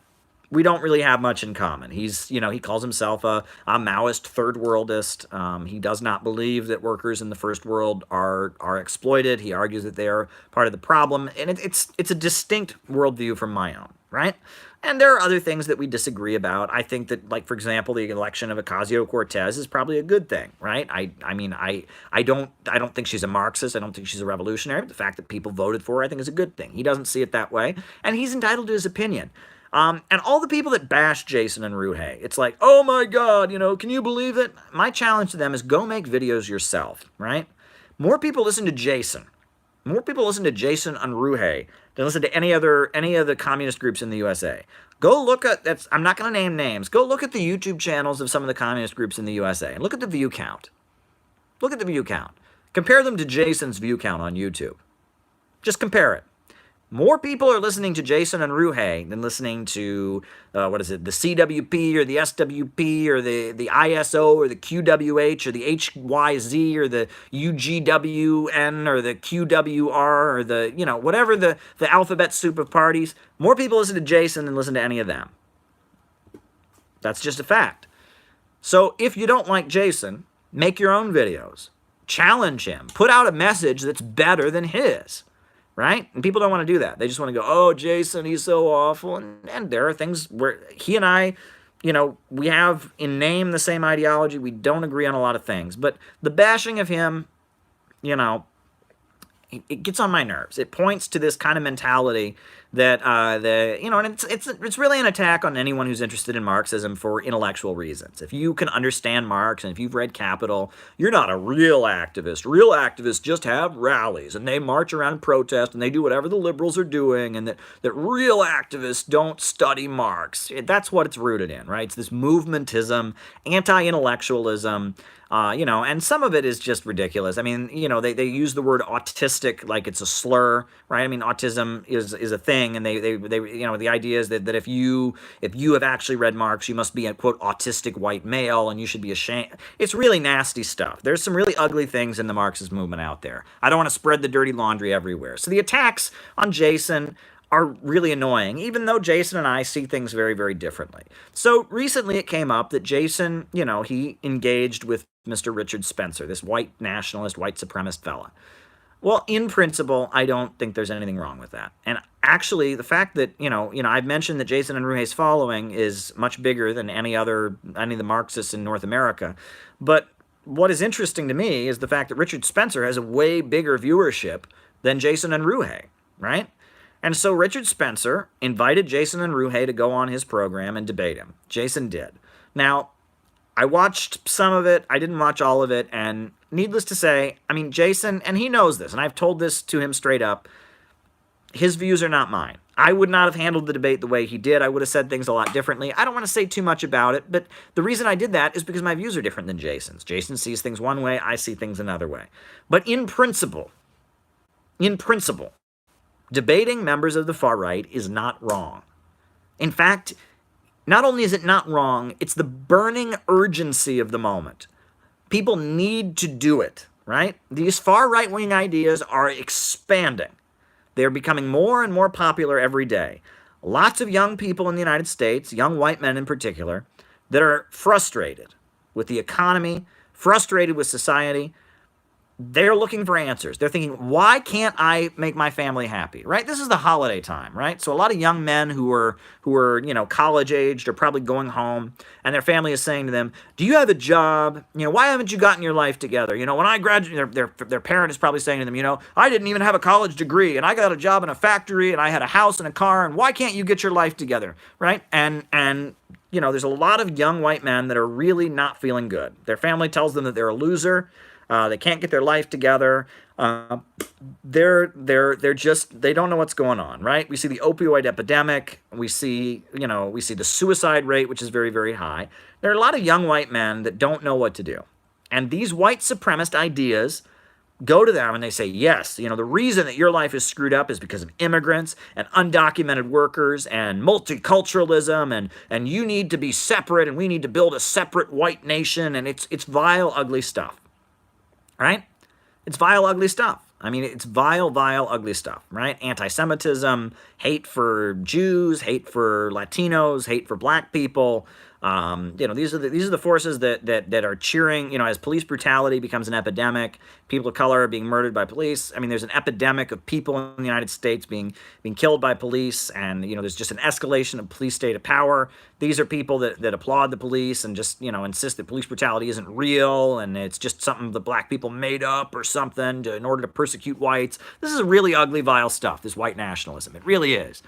we don't really have much in common. He's, he calls himself a Maoist third worldist. He does not believe that workers in the first world are exploited. He argues that they are part of the problem. And it's a distinct worldview from my own, right? And there are other things that we disagree about. I think that, like, for example, the election of Ocasio-Cortez is probably a good thing, right? I don't think she's a Marxist. I don't think she's a revolutionary. But the fact that people voted for her, I think, is a good thing. He doesn't see it that way, and he's entitled to his opinion. And all the people that bash Jason Unruhe, it's like, oh my God, can you believe it? My challenge to them is go make videos yourself, right? More people listen to Jason. More people listen to Jason Unruhe than listen to any of the communist groups in the USA. Go look at, I'm not going to name names, go look at the YouTube channels of some of the communist groups in the USA and look at the view count. Look at the view count. Compare them to Jason's view count on YouTube. Just compare it. More people are listening to Jason and Ruhe than listening to, what is it, the CWP or the SWP or the ISO or the QWH or the HYZ or the UGWN or the QWR or the, whatever the alphabet soup of parties. More people listen to Jason than listen to any of them. That's just a fact. So if you don't like Jason, make your own videos. Challenge him. Put out a message that's better than his. Right? And people don't want to do that. They just want to go, oh, Jason, he's so awful. And there are things where he and I, we have in name the same ideology. We don't agree on a lot of things. But the bashing of him, it gets on my nerves. It points to this kind of mentality that and it's really an attack on anyone who's interested in Marxism for intellectual reasons. If you can understand Marx and if you've read Capital, you're not a real activist. Real activists just have rallies and they march around and protest and they do whatever the liberals are doing, and that real activists don't study Marx. That's what it's rooted in, right? It's this movementism, anti-intellectualism. And some of it is just ridiculous. I mean, they use the word autistic like it's a slur, right? I mean, autism is a thing, and they the idea is that if you have actually read Marx, you must be a, quote, autistic white male, and you should be ashamed. It's really nasty stuff. There's some really ugly things in the Marxist movement out there. I don't want to spread the dirty laundry everywhere. So the attacks on Jason are really annoying, even though Jason and I see things very, very differently. So recently it came up that Jason, he engaged with Mr. Richard Spencer, this white nationalist, white supremacist fella. Well, in principle, I don't think there's anything wrong with that. And actually, the fact that, I've mentioned that Jason and Ruhe's following is much bigger than any of the Marxists in North America. But what is interesting to me is the fact that Richard Spencer has a way bigger viewership than Jason and Ruhe, right? And so Richard Spencer invited Jason and Ruhe to go on his program and debate him. Jason did. Now, I watched some of it. I didn't watch all of it. And needless to say, I mean, Jason, and he knows this, and I've told this to him straight up, his views are not mine. I would not have handled the debate the way he did. I would have said things a lot differently. I don't want to say too much about it, but the reason I did that is because my views are different than Jason's. Jason sees things one way, I see things another way. But in principle, debating members of the far right is not wrong. In fact, not only is it not wrong, it's the burning urgency of the moment. People need to do it, right? These far right-wing ideas are expanding. They're becoming more and more popular every day. Lots of young people in the United States, young white men in particular, that are frustrated with the economy, frustrated with society. They're looking for answers. They're thinking, why can't I make my family happy, right? This is the holiday time, right? So a lot of young men who are college-aged are probably going home, and their family is saying to them, do you have a job? Why haven't you gotten your life together? When I graduated, their parent is probably saying to them, I didn't even have a college degree, and I got a job in a factory, and I had a house and a car, and why can't you get your life together, right? And there's a lot of young white men that are really not feeling good. Their family tells them that they're a loser. They can't get their life together. They're just, they don't know what's going on, right? We see the opioid epidemic. We see the suicide rate, which is very, very high. There are a lot of young white men that don't know what to do. And these white supremacist ideas go to them and they say, yes, the reason that your life is screwed up is because of immigrants and undocumented workers and multiculturalism, and you need to be separate, and we need to build a separate white nation, and it's vile, ugly stuff. Right? It's vile, ugly stuff. I mean, it's vile, vile, ugly stuff, right? Anti-Semitism, hate for Jews, hate for Latinos, hate for black people. These are the forces that are cheering, as police brutality becomes an epidemic, people of color are being murdered by police. I mean, there's an epidemic of people in the United States being killed by police, and, there's just an escalation of police state of power. These are people that applaud the police and just, insist that police brutality isn't real, and it's just something that black people made up or something in order to persecute whites. This is really ugly, vile stuff, this white nationalism. It really is.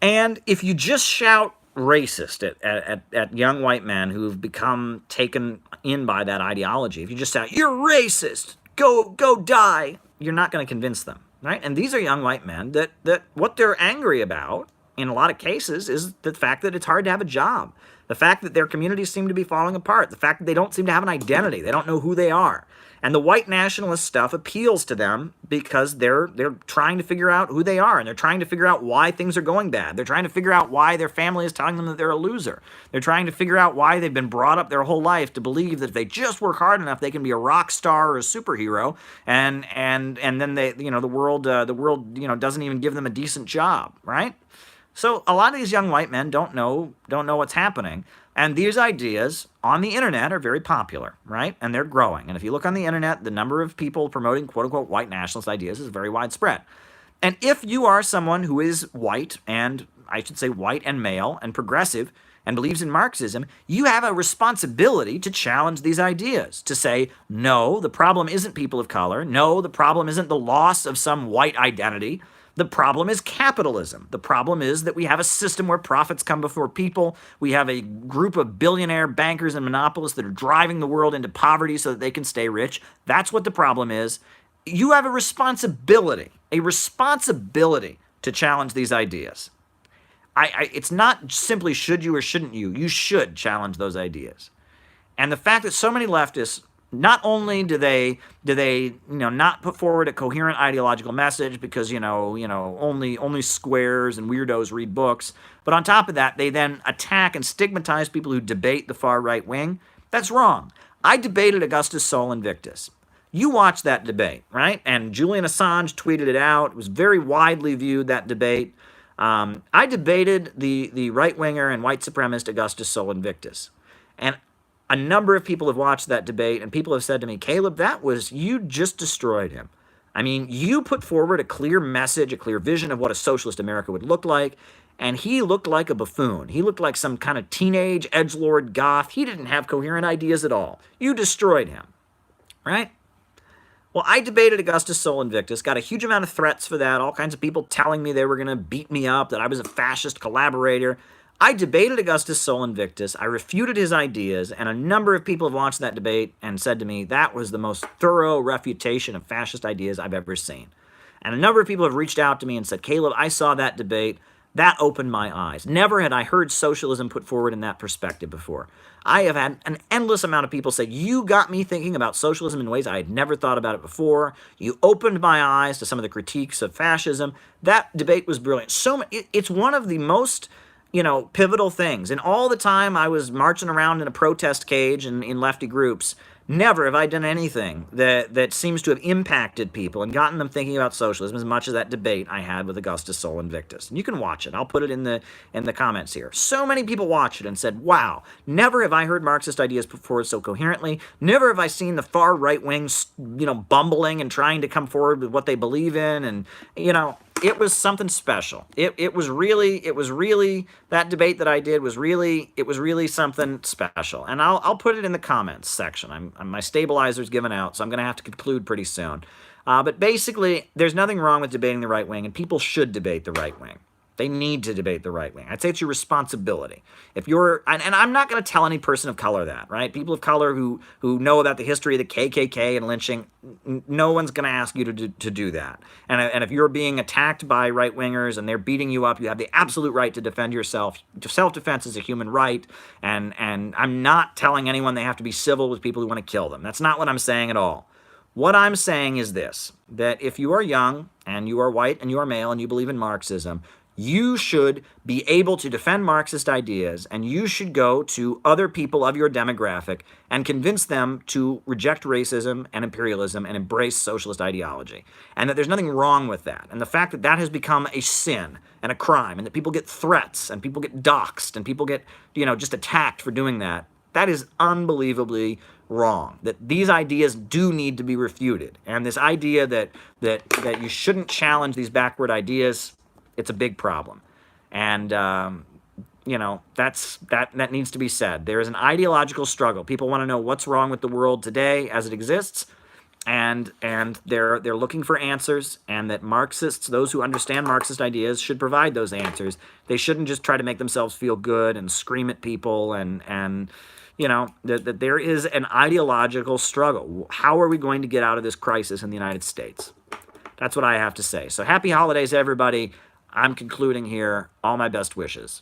And if you just shout racist at young white men who've become taken in by that ideology, if you just say, you're racist, go die, you're not going to convince them, right? And these are young white men that what they're angry about in a lot of cases is the fact that it's hard to have a job. The fact that their communities seem to be falling apart. The fact that they don't seem to have an identity. They don't know who they are. And the white nationalist stuff appeals to them because they're trying to figure out who they are, and they're trying to figure out why things are going bad. They're trying to figure out why their family is telling them that they're a loser. They're trying to figure out why they've been brought up their whole life to believe that if they just work hard enough, they can be a rock star or a superhero, and then they, the world doesn't even give them a decent job, right? So a lot of these young white men don't know what's happening. And these ideas on the internet are very popular, right? And they're growing. And if you look on the internet, the number of people promoting quote-unquote white nationalist ideas is very widespread. And if you are someone who is white, and I should say white and male and progressive, and believes in Marxism, you have a responsibility to challenge these ideas, to say, no, the problem isn't people of color. No, the problem isn't the loss of some white identity. The problem is capitalism. The problem is that we have a system where profits come before people. We have a group of billionaire bankers and monopolists that are driving the world into poverty so that they can stay rich. That's what the problem is. You have a responsibility to challenge these ideas. It's not simply should you or shouldn't you. You should challenge those ideas. And the fact that so many leftists, not only do they not put forward a coherent ideological message because only squares and weirdos read books, but on top of that they then attack and stigmatize people who debate the far right wing. That's wrong. I debated Augustus Sol Invictus. You watched that debate, right? And Julian Assange tweeted it out. It was very widely viewed, that debate. I debated the right winger and white supremacist Augustus Sol Invictus, and a number of people have watched that debate, and people have said to me, Caleb, you just destroyed him. I mean, you put forward a clear message, a clear vision of what a socialist America would look like, and he looked like a buffoon. He looked like some kind of teenage edgelord goth. He didn't have coherent ideas at all. You destroyed him, right? Well, I debated Augustus Sol Invictus, got a huge amount of threats for that, all kinds of people telling me they were going to beat me up, that I was a fascist collaborator. I debated Augustus Sol Invictus, I refuted his ideas, and a number of people have watched that debate and said to me, that was the most thorough refutation of fascist ideas I've ever seen. And a number of people have reached out to me and said, Caleb, I saw that debate. That opened my eyes. Never had I heard socialism put forward in that perspective before. I have had an endless amount of people say, you got me thinking about socialism in ways I had never thought about it before. You opened my eyes to some of the critiques of fascism. That debate was brilliant. It's one of the most pivotal things. And all the time I was marching around in a protest cage and in lefty groups, never have I done anything that seems to have impacted people and gotten them thinking about socialism as much as that debate I had with Augustus Sol Invictus. And you can watch it. I'll put it in the comments here. So many people watched it and said, wow, never have I heard Marxist ideas put forward so coherently. Never have I seen the far right wing, bumbling and trying to come forward with what they believe in. And, it was something special. It was really that debate that I did was really something special. And I'll put it in the comments section. My stabilizer's given out, so I'm going to have to conclude pretty soon. But basically, there's nothing wrong with debating the right wing, and people should debate the right wing. They need to debate the right wing. I'd say it's your responsibility. If you're, and I'm not going to tell any person of color that, right? People of color who know about the history of the KKK and lynching, no one's going to ask you to do that. And if you're being attacked by right-wingers and they're beating you up, you have the absolute right to defend yourself. Self-defense is a human right, and I'm not telling anyone they have to be civil with people who want to kill them. That's not what I'm saying at all. What I'm saying is this, that if you are young and you are white and you are male and you believe in Marxism, you should be able to defend Marxist ideas, and you should go to other people of your demographic and convince them to reject racism and imperialism and embrace socialist ideology. And that there's nothing wrong with that. And the fact that that has become a sin and a crime, and that people get threats and people get doxxed and people get, just attacked for doing that, that is unbelievably wrong. That these ideas do need to be refuted. And this idea that you shouldn't challenge these backward ideas, it's a big problem. And, that needs to be said. There is an ideological struggle. People want to know what's wrong with the world today as it exists, and they're looking for answers, and that Marxists, those who understand Marxist ideas, should provide those answers. They shouldn't just try to make themselves feel good and scream at people and that there is an ideological struggle. How are we going to get out of this crisis in the United States? That's what I have to say. So happy holidays, everybody. I'm concluding here. All my best wishes.